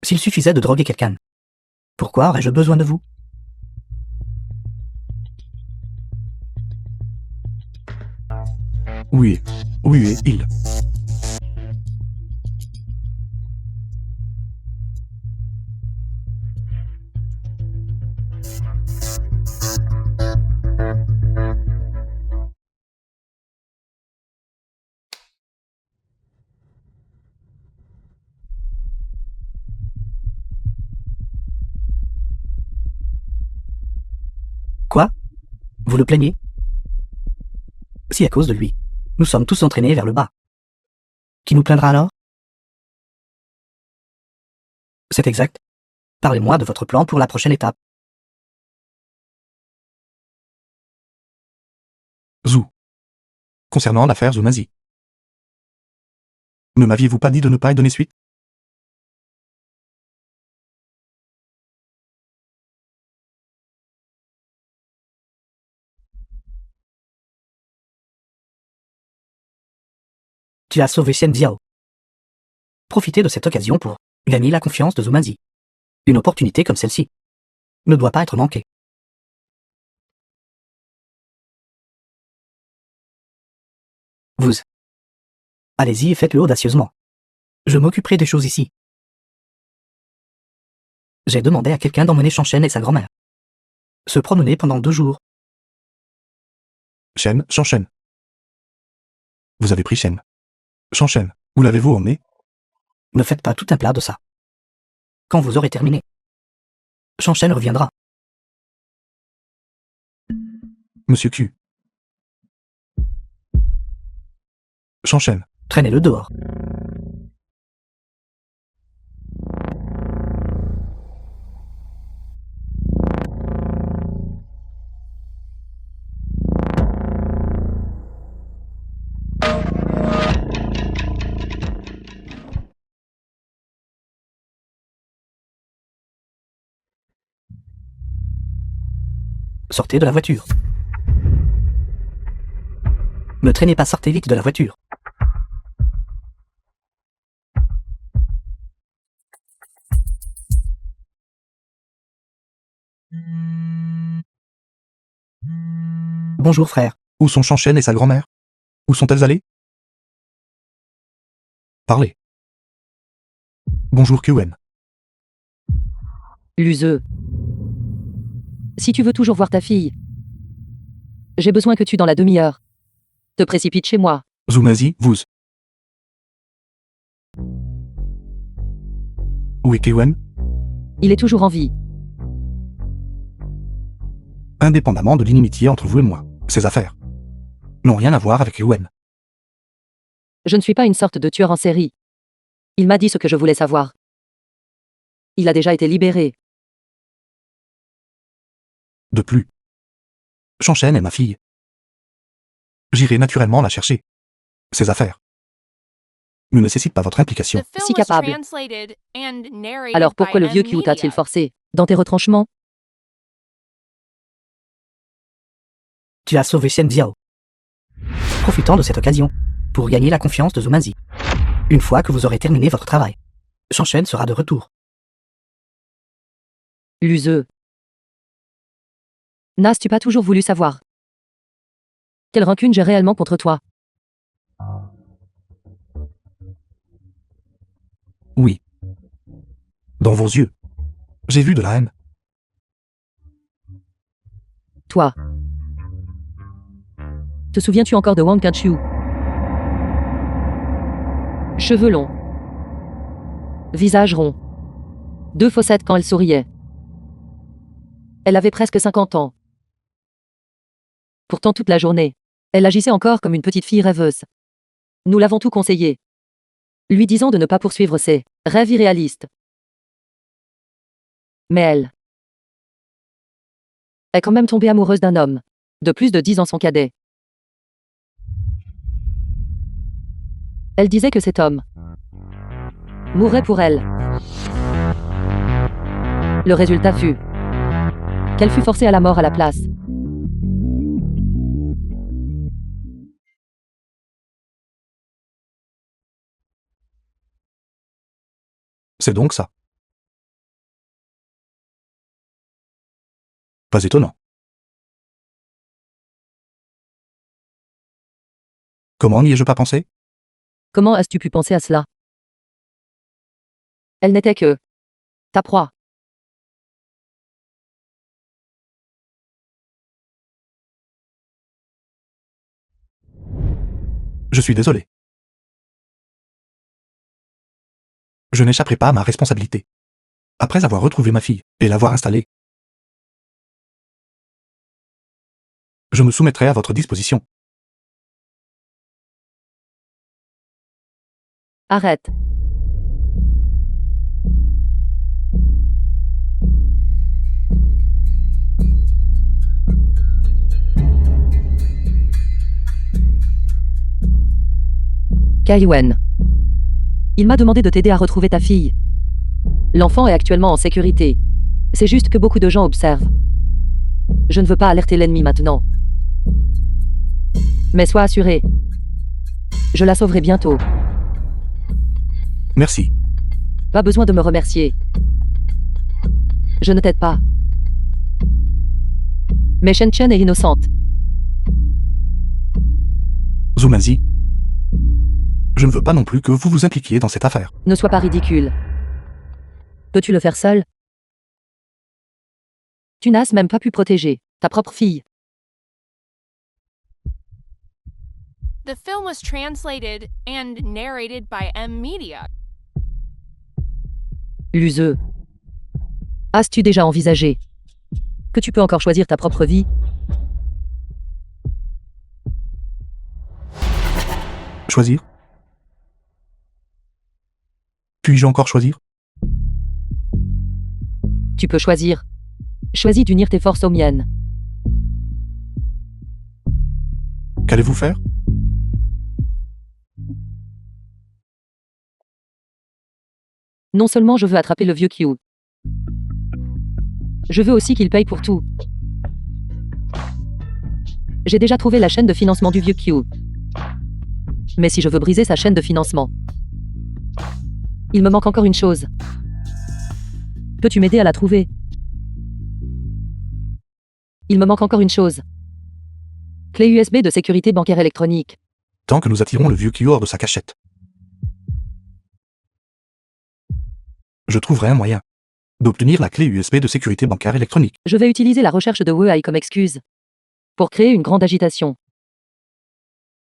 Speaker 2: s'il suffisait de droguer quelqu'un, pourquoi aurais-je besoin de vous?
Speaker 3: Oui, il.
Speaker 2: Quoi? Vous le plaignez? Si à cause de lui, nous sommes tous entraînés vers le bas. Qui nous plaindra alors? C'est exact. Parlez-moi de votre plan pour la prochaine étape.
Speaker 3: Zou. Concernant l'affaire Zumazi. Ne m'aviez-vous pas dit de ne pas y donner suite?
Speaker 2: Tu as sauvé Shen Ziao. Profitez de cette occasion pour gagner la confiance de Zumazi. Une opportunité comme celle-ci ne doit pas être manquée. Vous. Allez-y et faites-le audacieusement. Je m'occuperai des choses ici. J'ai demandé à quelqu'un d'emmener Shanchen et sa grand-mère. Se promener pendant 2 jours.
Speaker 3: Shanchen. Vous avez pris Shen. Shanchen, où l'avez-vous emmené?
Speaker 2: Ne faites pas tout un plat de ça. Quand vous aurez terminé, Shanchen reviendra.
Speaker 3: Monsieur Q. Shanchen.
Speaker 2: Traînez-le dehors. Sortez de la voiture. Ne traînez pas, sortez vite de la voiture. Bonjour frère.
Speaker 3: Où sont Shanchen et sa grand-mère? Où sont-elles allées? Parlez. Bonjour Qwen.
Speaker 1: Luseux. Si tu veux toujours voir ta fille, j'ai besoin que tu, dans la demi-heure, te précipites chez moi.
Speaker 3: Zumazi, vous. Où est Qwen?
Speaker 1: Il est toujours en vie.
Speaker 3: Indépendamment de l'inimitié entre vous et moi. Ses affaires n'ont rien à voir avec Yuen.
Speaker 1: Je ne suis pas une sorte de tueur en série. Il m'a dit ce que je voulais savoir. Il a déjà été libéré.
Speaker 3: De plus, Shanshen est ma fille. J'irai naturellement la chercher. Ses affaires ne nécessitent pas votre implication.
Speaker 5: The film
Speaker 1: Si
Speaker 5: was
Speaker 1: capable.
Speaker 5: translated and narrated
Speaker 1: Alors pourquoi
Speaker 5: by
Speaker 1: le vieux
Speaker 5: M
Speaker 1: Q t'a-t-il
Speaker 5: Media.
Speaker 1: forcé dans tes retranchements?
Speaker 2: Tu as sauvé Shen Jiao. Profitant de cette occasion pour gagner la confiance de Zumanzi. Une fois que vous aurez terminé votre travail, Shanshen sera de retour.
Speaker 1: L'useux. N'as-tu pas toujours voulu savoir quelle rancune j'ai réellement contre toi?
Speaker 3: Oui. Dans vos yeux, j'ai vu de la haine.
Speaker 1: Toi. Te souviens-tu encore de Wang Qinqiu? Cheveux longs. Visage rond. 2 fossettes quand elle souriait. Elle avait presque 50 ans. Pourtant toute la journée, elle agissait encore comme une petite fille rêveuse. Nous l'avons tout conseillé, lui disant de ne pas poursuivre ses rêves irréalistes. Mais elle est quand même tombée amoureuse d'un homme de plus de 10 ans son cadet. Elle disait que cet homme mourrait pour elle. Le résultat fut qu'elle fut forcée à la mort à la place.
Speaker 3: C'est donc ça. Pas étonnant. Comment n'y ai-je pas pensé?
Speaker 1: Comment as-tu pu penser à cela? Elle n'était que ta proie.
Speaker 3: Je suis désolé. Je n'échapperai pas à ma responsabilité. Après avoir retrouvé ma fille et l'avoir installée, je me soumettrai à votre disposition.
Speaker 1: Arrête. Kaiwen. Il m'a demandé de t'aider à retrouver ta fille. L'enfant est actuellement en sécurité. C'est juste que beaucoup de gens observent. Je ne veux pas alerter l'ennemi maintenant. Mais sois assuré. Je la sauverai bientôt.
Speaker 3: Merci.
Speaker 1: Pas besoin de me remercier. Je ne t'aide pas. Mais Shen Chen est innocente.
Speaker 3: Zumanzi, je ne veux pas non plus que vous vous impliquiez dans cette affaire.
Speaker 1: Ne sois pas ridicule. Peux-tu le faire seul? Tu n'as même pas pu protéger ta propre fille.
Speaker 5: The film was translated and narrated by M Media.
Speaker 1: L'useux. As-tu déjà envisagé que tu peux encore choisir ta propre vie?
Speaker 3: Choisir? Puis-je encore choisir?
Speaker 1: Tu peux choisir. Choisis d'unir tes forces aux miennes.
Speaker 3: Qu'allez-vous faire?
Speaker 1: Non seulement je veux attraper le vieux Q. Je veux aussi qu'il paye pour tout. J'ai déjà trouvé la chaîne de financement du vieux Q. Mais si je veux briser sa chaîne de financement, il me manque encore une chose. Peux-tu m'aider à la trouver? Il me manque encore une chose. Clé USB de sécurité bancaire électronique.
Speaker 3: Tant que nous attirons le vieux Q hors de sa cachette, je trouverai un moyen d'obtenir la clé USB de sécurité bancaire électronique.
Speaker 1: Je vais utiliser la recherche de Wei comme excuse pour créer une grande agitation.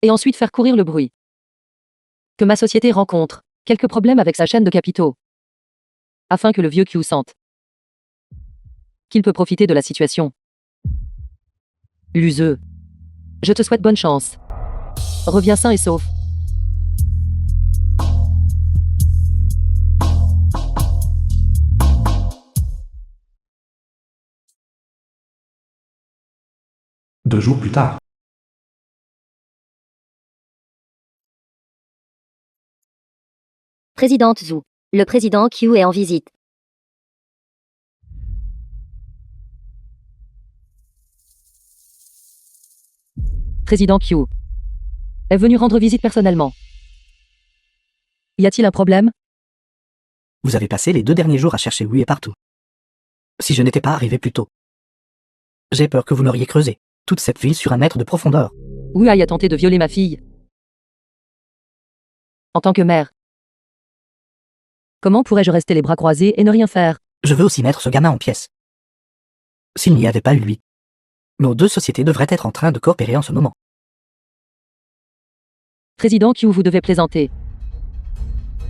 Speaker 1: Et ensuite faire courir le bruit que ma société rencontre quelques problèmes avec sa chaîne de capitaux, afin que le vieux Q sente qu'il peut profiter de la situation. L'useux Je te souhaite bonne chance. Reviens sain et sauf.
Speaker 3: Deux jours plus tard.
Speaker 4: Présidente Zhu. Le président Q est en visite.
Speaker 1: Président Q est venu rendre visite personnellement. Y a-t-il un problème?
Speaker 2: Vous avez passé les 2 derniers jours à chercher Wu et partout. Si je n'étais pas arrivé plus tôt. J'ai peur que vous n'auriez creusé toute cette ville sur 1 mètre de profondeur.
Speaker 1: Wu Ai a tenté de violer ma fille. En tant que mère. Comment pourrais-je rester les bras croisés et ne rien faire?
Speaker 2: Je veux aussi mettre ce gamin en pièces. S'il n'y avait pas eu lui, nos 2 sociétés devraient être en train de coopérer en ce moment.
Speaker 1: Président Q, vous devez plaisanter.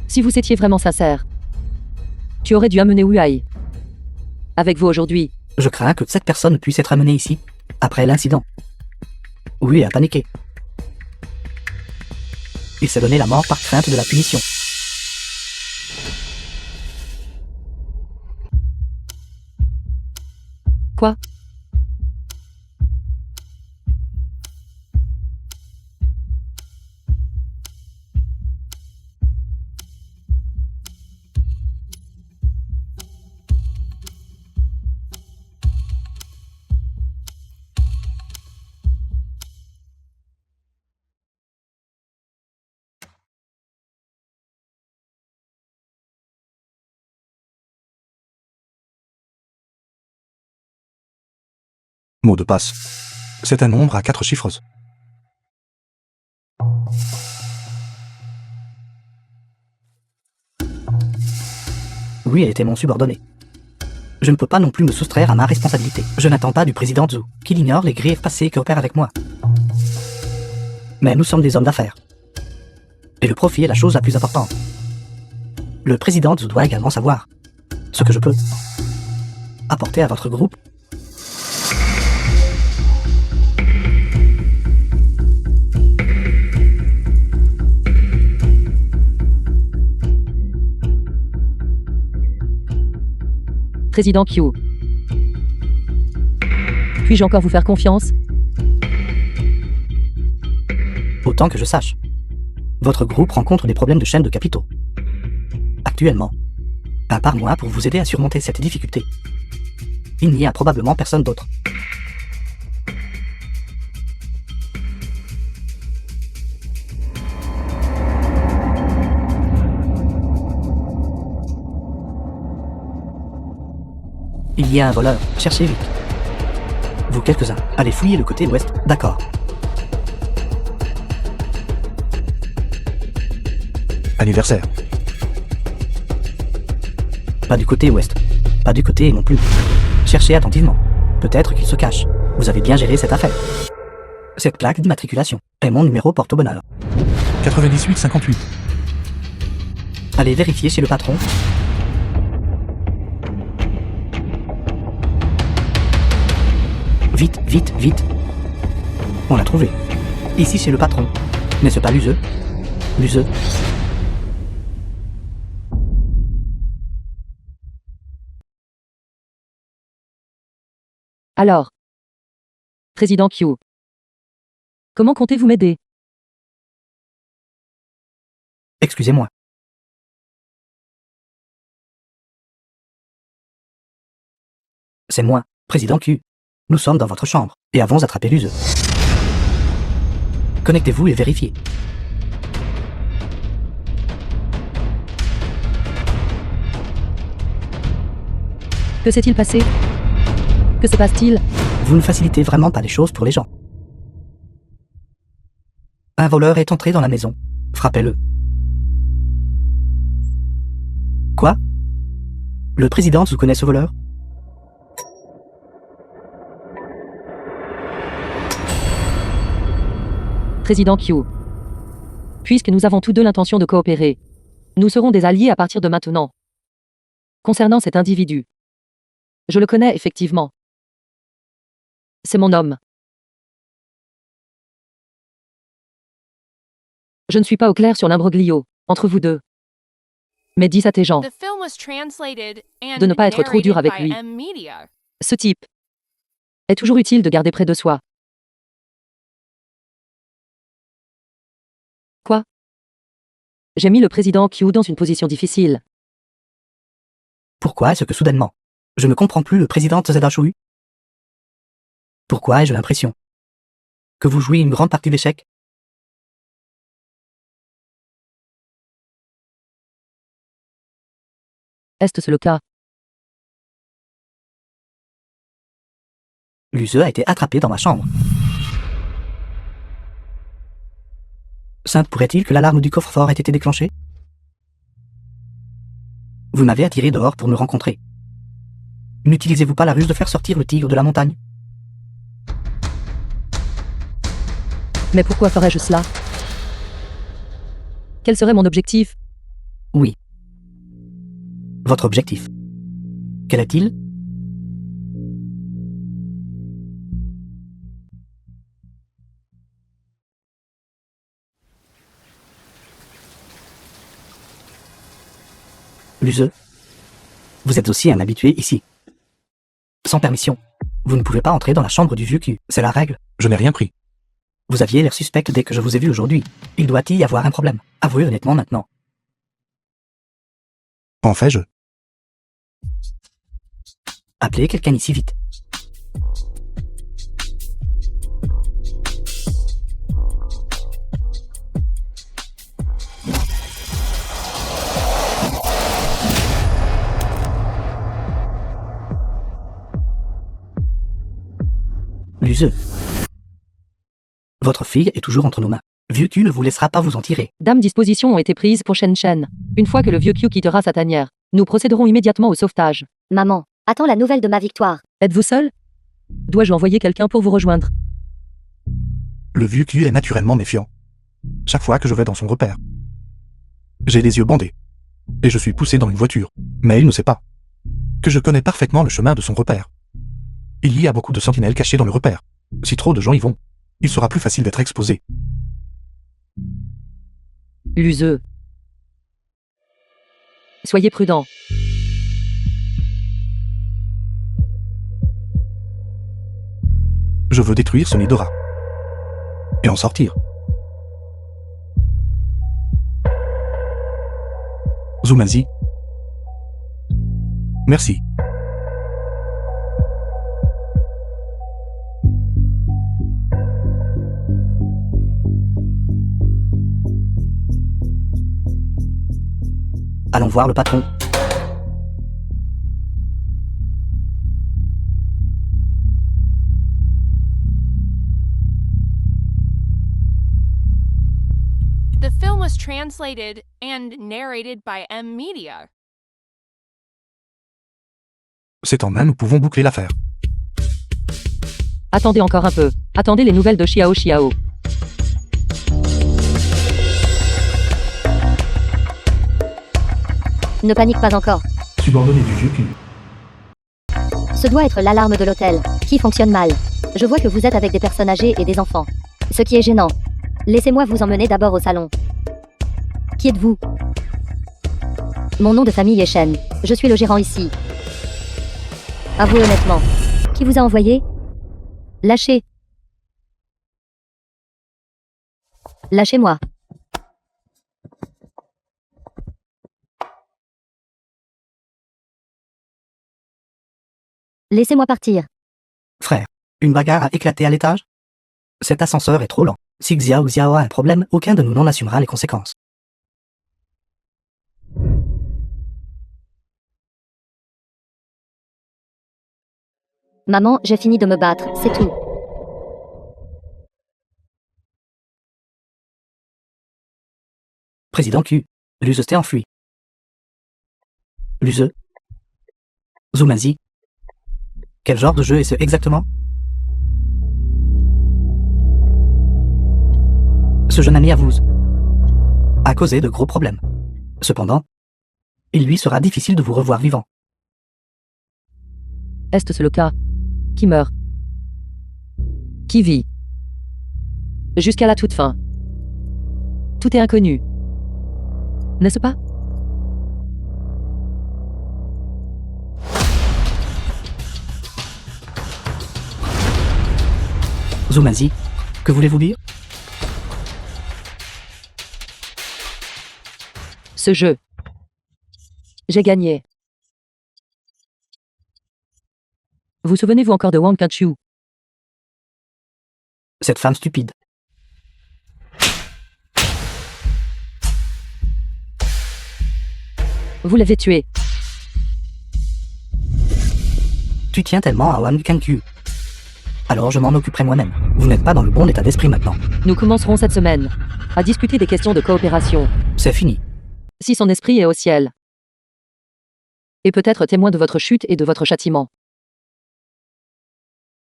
Speaker 1: Si vous étiez vraiment sincère, tu aurais dû amener Wu Ai avec vous aujourd'hui.
Speaker 2: Je crains que cette personne puisse être amenée ici, après l'incident. Wu a paniqué. Il s'est donné la mort par crainte de la punition.
Speaker 1: Quoi?
Speaker 3: Mot de passe. C'est un nombre à 4 chiffres.
Speaker 2: Wu était mon subordonné. Je ne peux pas non plus me soustraire à ma responsabilité. Je n'attends pas du président Zhu qu'il ignore les griefs passés et coopère avec moi. Mais nous sommes des hommes d'affaires. Et le profit est la chose la plus importante. Le président Zhu doit également savoir ce que je peux apporter à votre groupe.
Speaker 1: Président Q. Puis-je encore vous faire confiance?
Speaker 2: Autant que je sache, votre groupe rencontre des problèmes de chaîne de capitaux. Actuellement, à part moi pour vous aider à surmonter cette difficulté, il n'y a probablement personne d'autre. Il y a un voleur, cherchez vite. Vous quelques-uns, allez fouiller le côté ouest, d'accord.
Speaker 3: Anniversaire.
Speaker 2: Pas du côté ouest, pas du côté non plus. Cherchez attentivement. Peut-être qu'il se cache. Vous avez bien géré cette affaire. Cette plaque d'immatriculation est mon numéro porte-bonheur.
Speaker 3: 98-58.
Speaker 2: Allez vérifier chez le patron. Vite, vite, vite. On l'a trouvé. Ici chez le patron. N'est-ce pas l'useux? L'useux.
Speaker 1: Alors, Président Q. Comment comptez-vous m'aider?
Speaker 2: Excusez-moi. C'est moi, Président Q. Nous sommes dans votre chambre et avons attrapé l'useux. Connectez-vous et vérifiez.
Speaker 1: Que s'est-il passé? Que se passe-t-il?
Speaker 2: Vous ne facilitez vraiment pas les choses pour les gens. Un voleur est entré dans la maison. Frappez-le. Quoi? Le président vous connaît ce voleur?
Speaker 1: Président Q. Puisque nous avons tous deux l'intention de coopérer, nous serons des alliés à partir de maintenant. Concernant cet individu, je le connais effectivement. C'est mon homme. Je ne suis pas au clair sur l'imbroglio entre vous deux. Mais dis à tes gens
Speaker 5: The film was translated and
Speaker 1: de ne pas être trop dur
Speaker 5: narrated
Speaker 1: avec
Speaker 5: by
Speaker 1: lui.
Speaker 5: M-Media.
Speaker 1: Ce type est toujours utile de garder près de soi. Quoi? J'ai mis le président Q dans une position difficile.
Speaker 2: Pourquoi est-ce que soudainement, je ne comprends plus le président Zeda Shoui? Pourquoi ai-je l'impression que vous jouez une grande partie d'échecs?
Speaker 1: Est-ce le cas?
Speaker 2: L'USE a été attrapé dans ma chambre. Sainte, pourrait-il que l'alarme du coffre-fort ait été déclenchée? Vous m'avez attiré dehors pour nous rencontrer. N'utilisez-vous pas la ruse de faire sortir le tigre de la montagne?
Speaker 1: Mais pourquoi ferais-je cela? Quel serait mon objectif?
Speaker 2: Oui. Votre objectif. Quel est-il? L'USE, vous êtes aussi un habitué ici. Sans permission, vous ne pouvez pas entrer dans la chambre du vieux cul, c'est la règle.
Speaker 3: Je n'ai rien pris.
Speaker 2: Vous aviez l'air suspect dès que je vous ai vu aujourd'hui. Il doit y avoir un problème. Avouez honnêtement maintenant.
Speaker 3: En fais-je?
Speaker 2: Appelez quelqu'un ici vite. L'USE. Votre fille est toujours entre nos mains. Vieux cul ne vous laissera pas vous en tirer.
Speaker 1: Dame, dispositions ont été prises pour Shen Shen. Une fois que le vieux Q quittera sa tanière, nous procéderons immédiatement au sauvetage.
Speaker 4: Maman, attends la nouvelle de ma victoire.
Speaker 1: Êtes-vous seul? Dois-je envoyer quelqu'un pour vous rejoindre?
Speaker 3: Le vieux Q est naturellement méfiant. Chaque fois que je vais dans son repère. J'ai les yeux bandés. Et je suis poussé dans une voiture. Mais il ne sait pas que je connais parfaitement le chemin de son repère. Il y a beaucoup de sentinelles cachées dans le repère. Si trop de gens y vont, il sera plus facile d'être exposé.
Speaker 1: L'USE. Soyez prudent.
Speaker 3: Je veux détruire ce nid de rat. Et en sortir. Zumazi. Merci.
Speaker 2: Allons voir le patron.
Speaker 5: The film was translated and narrated by M-Media.
Speaker 3: C'est en main, nous pouvons boucler l'affaire.
Speaker 1: Attendez encore un peu. Attendez les nouvelles de Xiao Xiao.
Speaker 4: Ne panique pas encore.
Speaker 3: Subordonné du vieux Q.
Speaker 4: Ce doit être l'alarme de l'hôtel, qui fonctionne mal. Je vois que vous êtes avec des personnes âgées et des enfants. Ce qui est gênant. Laissez-moi vous emmener d'abord au salon. Qui êtes-vous? Mon nom de famille est Shen. Je suis le gérant ici. Avouez honnêtement. Qui vous a envoyé? Lâchez. Lâchez-moi. Laissez-moi partir.
Speaker 2: Frère, une bagarre a éclaté à l'étage? Cet ascenseur est trop lent. Si Xiao Xiao a un problème, aucun de nous n'en assumera les conséquences.
Speaker 4: Maman, j'ai fini de me battre, c'est tout.
Speaker 2: Président Q, l'USE s'est enfui. L'USE. Zumazi. Quel genre de jeu est-ce exactement? Ce jeune ami avoue a causé de gros problèmes. Cependant, il lui sera difficile de vous revoir vivant.
Speaker 1: Est-ce le cas? Qui meurt? Qui vit? Jusqu'à la toute fin. Tout est inconnu. N'est-ce pas?
Speaker 2: Zumazi, que voulez-vous dire?
Speaker 1: Ce jeu. J'ai gagné. Vous souvenez-vous encore de Wang Qinchu?
Speaker 2: Cette femme stupide.
Speaker 1: Vous l'avez tué.
Speaker 2: Tu tiens tellement à Wang Qinchu. Alors je m'en occuperai moi-même. Vous n'êtes pas dans le bon état d'esprit maintenant.
Speaker 1: Nous commencerons cette semaine à discuter des questions de coopération.
Speaker 2: C'est fini.
Speaker 1: Si son esprit est au ciel. Et peut-être témoin de votre chute et de votre châtiment.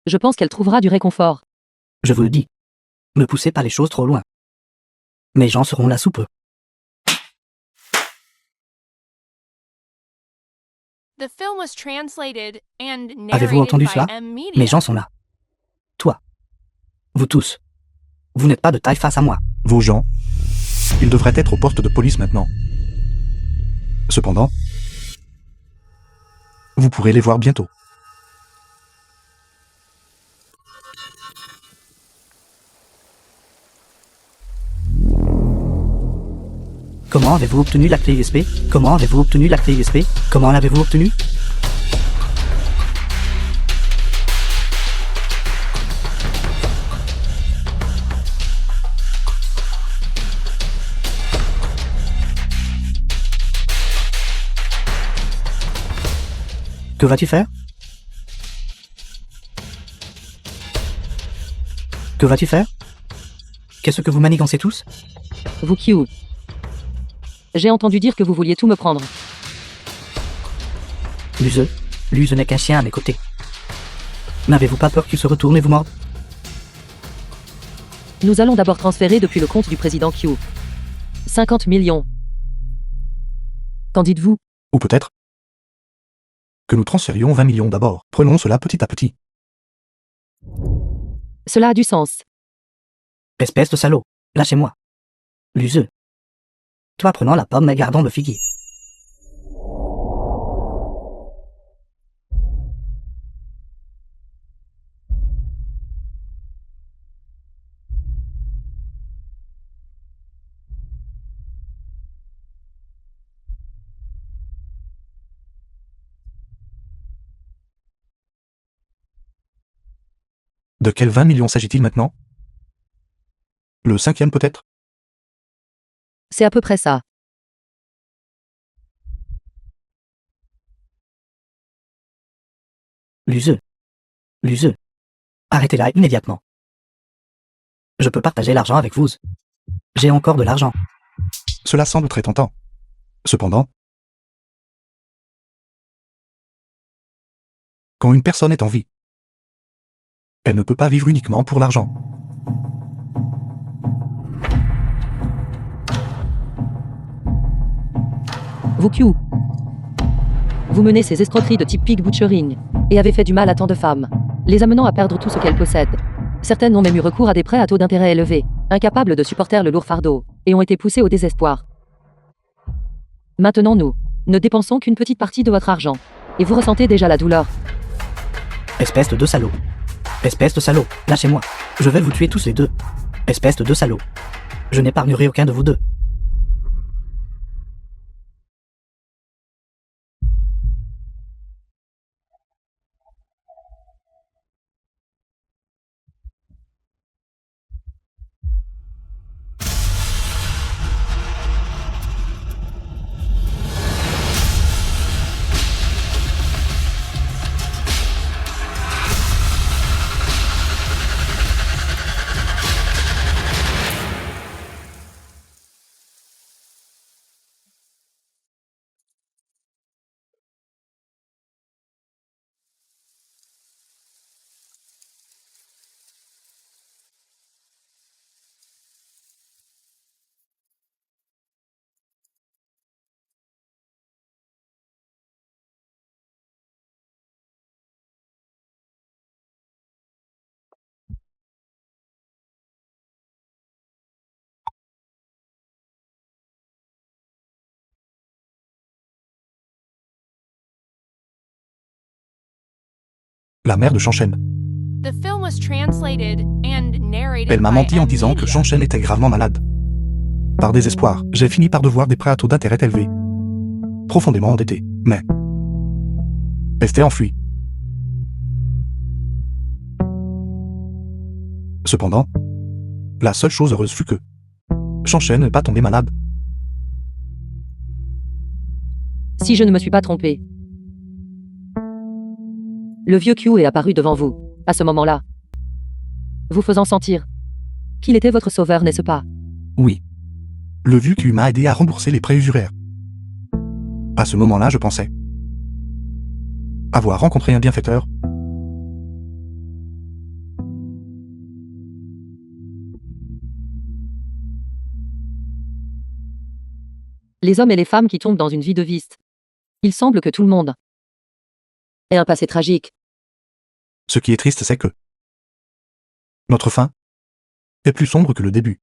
Speaker 1: Je pense qu'elle trouvera du réconfort.
Speaker 2: Je vous le dis. Ne poussez pas les choses trop loin. Mes gens seront là sous peu.
Speaker 5: The film was translated and
Speaker 2: Avez-vous
Speaker 5: narrated
Speaker 2: entendu
Speaker 5: by
Speaker 2: cela?
Speaker 5: M-Media.
Speaker 2: Mes gens sont là. Toi. Vous tous. Vous n'êtes pas de taille face à moi.
Speaker 3: Vos gens, ils devraient être au poste de police maintenant. Cependant, vous pourrez les voir bientôt.
Speaker 2: Comment avez-vous obtenu la clé USB? Comment avez-vous obtenu la clé USB? Comment l'avez-vous obtenue? Que vas-tu faire? Que vas-tu faire? Qu'est-ce que vous manigancez tous?
Speaker 1: Vous Q. J'ai entendu dire que vous vouliez tout me prendre.
Speaker 2: Luse n'est qu'un chien à mes côtés. N'avez-vous pas peur qu'il se retourne et vous morde?
Speaker 1: Nous allons d'abord transférer depuis le compte du président Q. 50 millions. Qu'en dites-vous?
Speaker 3: Ou peut-être que nous transférions 20 millions d'abord. Prenons cela petit à petit.
Speaker 1: Cela a du sens.
Speaker 2: Espèce de salaud, lâchez-moi. Luse. Toi prenons la pomme mais gardons le figuier.
Speaker 3: De quels 20 millions s'agit-il maintenant? Le 5e peut-être?
Speaker 1: C'est à peu près ça.
Speaker 2: Luse. Arrêtez-la immédiatement. Je peux partager l'argent avec vous. J'ai encore de l'argent.
Speaker 3: Cela semble très tentant. Cependant, quand une personne est en vie, elle ne peut pas vivre uniquement pour l'argent.
Speaker 1: Vous Q. Vous menez ces escroqueries de type pig butchering et avez fait du mal à tant de femmes, les amenant à perdre tout ce qu'elles possèdent. Certaines ont même eu recours à des prêts à taux d'intérêt élevés, incapables de supporter le lourd fardeau, et ont été poussées au désespoir. Maintenant nous ne dépensons qu'une petite partie de votre argent, et vous ressentez déjà la douleur.
Speaker 2: Espèce de salaud. Espèce de salaud, lâchez-moi. Je vais vous tuer tous les deux. Espèce de salaud. Je n'épargnerai aucun de vous deux.
Speaker 3: La mère de Shanshen.
Speaker 5: The film was translated and narrated
Speaker 3: Elle m'a
Speaker 5: by
Speaker 3: menti en disant que
Speaker 5: M-Media.
Speaker 3: Shanshen était gravement malade. Par désespoir, j'ai fini par devoir des prêts à taux d'intérêt élevés. Profondément endetté, mais... Elle s'était enfuie. Cependant, la seule chose heureuse fut que... Shanshen n'est pas tombé malade.
Speaker 1: Si je ne me suis pas trompé. Le vieux Q est apparu devant vous, à ce moment-là. Vous faisant sentir qu'il était votre sauveur, n'est-ce pas?
Speaker 3: Oui. Le vieux Q m'a aidé à rembourser les prêts usuraires. À ce moment-là, je pensais avoir rencontré un bienfaiteur.
Speaker 1: Les hommes et les femmes qui tombent dans une vie de vice. Il semble que tout le monde ait un passé tragique.
Speaker 3: Ce qui est triste, c'est que notre fin est plus sombre que le début.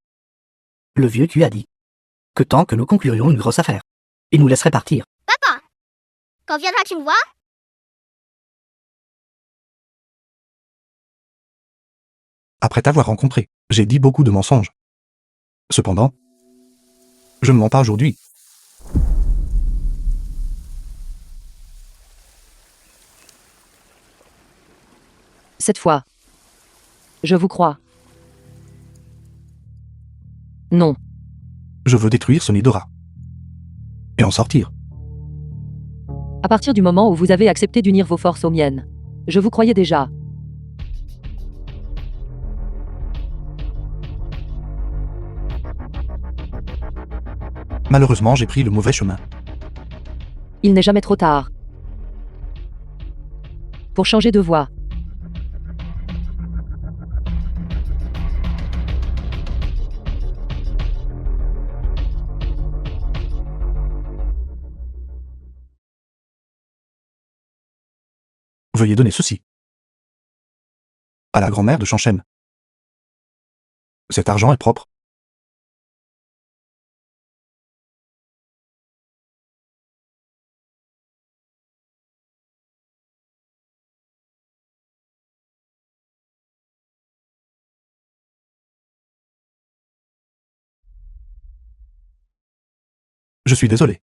Speaker 2: Le vieux Q a dit que tant que nous conclurions une grosse affaire, il nous laisserait partir.
Speaker 6: Papa, quand viendras-tu me voir?
Speaker 3: Après t'avoir rencontré, j'ai dit beaucoup de mensonges. Cependant, je ne mens pas aujourd'hui.
Speaker 1: Cette fois, je vous crois. Non.
Speaker 3: Je veux détruire ce nid de rat. Et en sortir.
Speaker 1: À partir du moment où vous avez accepté d'unir vos forces aux miennes, je vous croyais déjà.
Speaker 3: Malheureusement, j'ai pris le mauvais chemin.
Speaker 1: Il n'est jamais trop tard pour changer de voie.
Speaker 3: Veuillez donner ceci à la grand-mère de Shanshen. Cet argent est propre. Je suis désolé.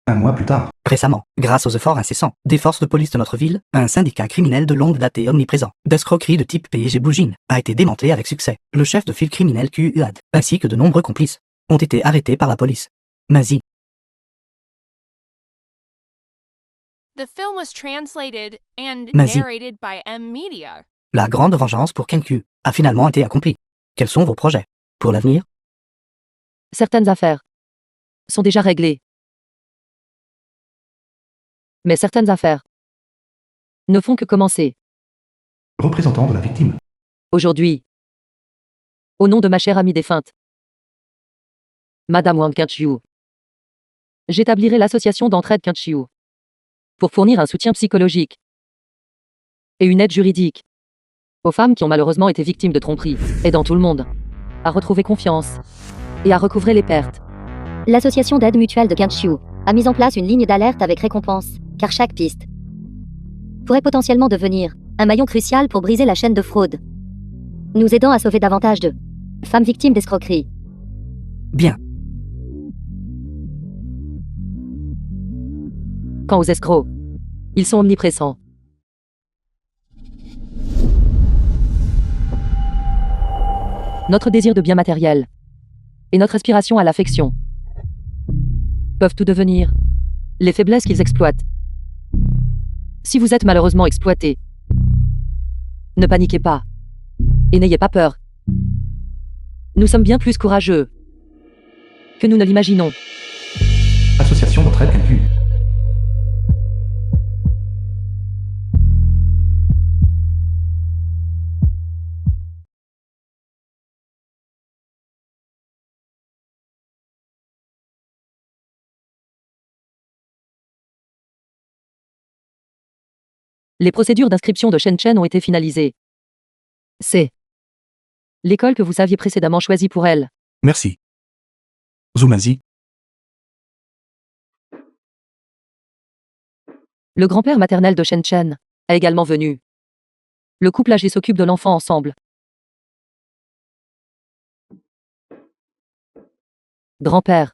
Speaker 3: Un mois plus tard,
Speaker 2: Récemment, grâce aux efforts incessants des forces de police de notre ville, un syndicat criminel de longue date et omniprésent, d'escroquerie de type PG Bougine, a été démantelé avec succès. Le chef de file criminel QUAD, ainsi que de nombreux complices, ont été arrêtés par la police. Mazie,
Speaker 5: The film was translated and
Speaker 2: Mazie.
Speaker 5: narrated by M-Media.
Speaker 2: la grande vengeance pour Kenku a finalement été accomplie. Quels sont vos projets pour l'avenir?
Speaker 1: Certaines affaires sont déjà réglées. Mais certaines affaires ne font que commencer.
Speaker 3: représentant de la victime.
Speaker 1: Aujourd'hui, au nom de ma chère amie défunte, Madame Wang Quinchiu, j'établirai l'association d'entraide Quinchiu pour fournir un soutien psychologique et une aide juridique aux femmes qui ont malheureusement été victimes de tromperies, aidant tout le monde à retrouver confiance et à recouvrer les pertes.
Speaker 4: L'association d'aide mutuelle de Quinchiu a mis en place une ligne d'alerte avec récompense, car chaque piste pourrait potentiellement devenir un maillon crucial pour briser la chaîne de fraude, nous aidant à sauver davantage de femmes victimes d'escroquerie.
Speaker 2: Bien,
Speaker 1: Quant aux escrocs, ils sont omniprésents. Notre désir de bien matériel et notre aspiration à l'affection peuvent tout devenir les faiblesses qu'ils exploitent. Si vous êtes malheureusement exploité, ne paniquez pas et n'ayez pas peur. Nous sommes bien plus courageux que nous ne l'imaginons.
Speaker 3: Association d'entraide Kenku.
Speaker 1: Les procédures d'inscription de Shen ont été finalisées. C'est l'école que vous aviez précédemment choisie pour elle.
Speaker 3: Merci. Zumazi,
Speaker 1: Le grand-père maternel de Shen est également venu. Le couple âgé s'occupe de l'enfant ensemble. Grand-père.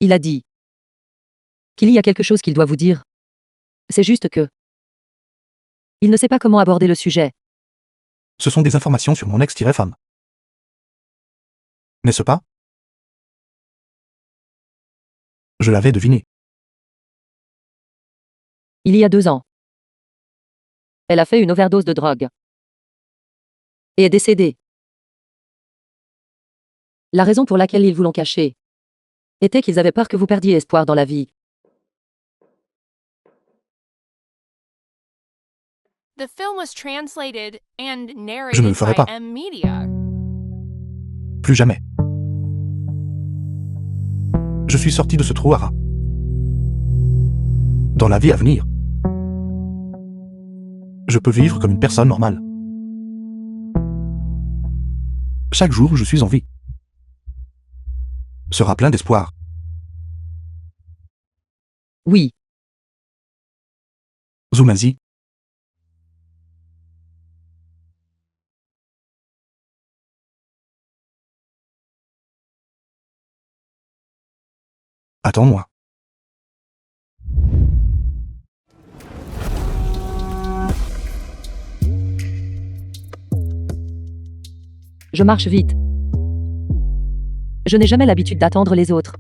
Speaker 1: Il a dit qu'il y a quelque chose qu'il doit vous dire. C'est juste que il ne sait pas comment aborder le sujet.
Speaker 3: ce sont des informations sur mon ex-femme. N'est-ce pas? Je l'avais deviné.
Speaker 1: Il y a 2 ans. Elle a fait une overdose de drogue. Et est décédée. La raison pour laquelle ils vous l'ont caché était qu'ils avaient peur que vous perdiez espoir dans la vie.
Speaker 5: The film was translated and
Speaker 3: Je ne
Speaker 5: narrated
Speaker 3: le ferai
Speaker 5: by
Speaker 3: pas.
Speaker 5: M Media.
Speaker 3: Plus jamais. Je suis sorti de ce trou à rats. Dans la vie à venir, je peux vivre comme une personne normale. Chaque jour où je suis en vie sera plein d'espoir.
Speaker 1: Oui,
Speaker 3: Zumazi, attends-moi.
Speaker 1: je marche vite. Je n'ai jamais l'habitude d'attendre les autres.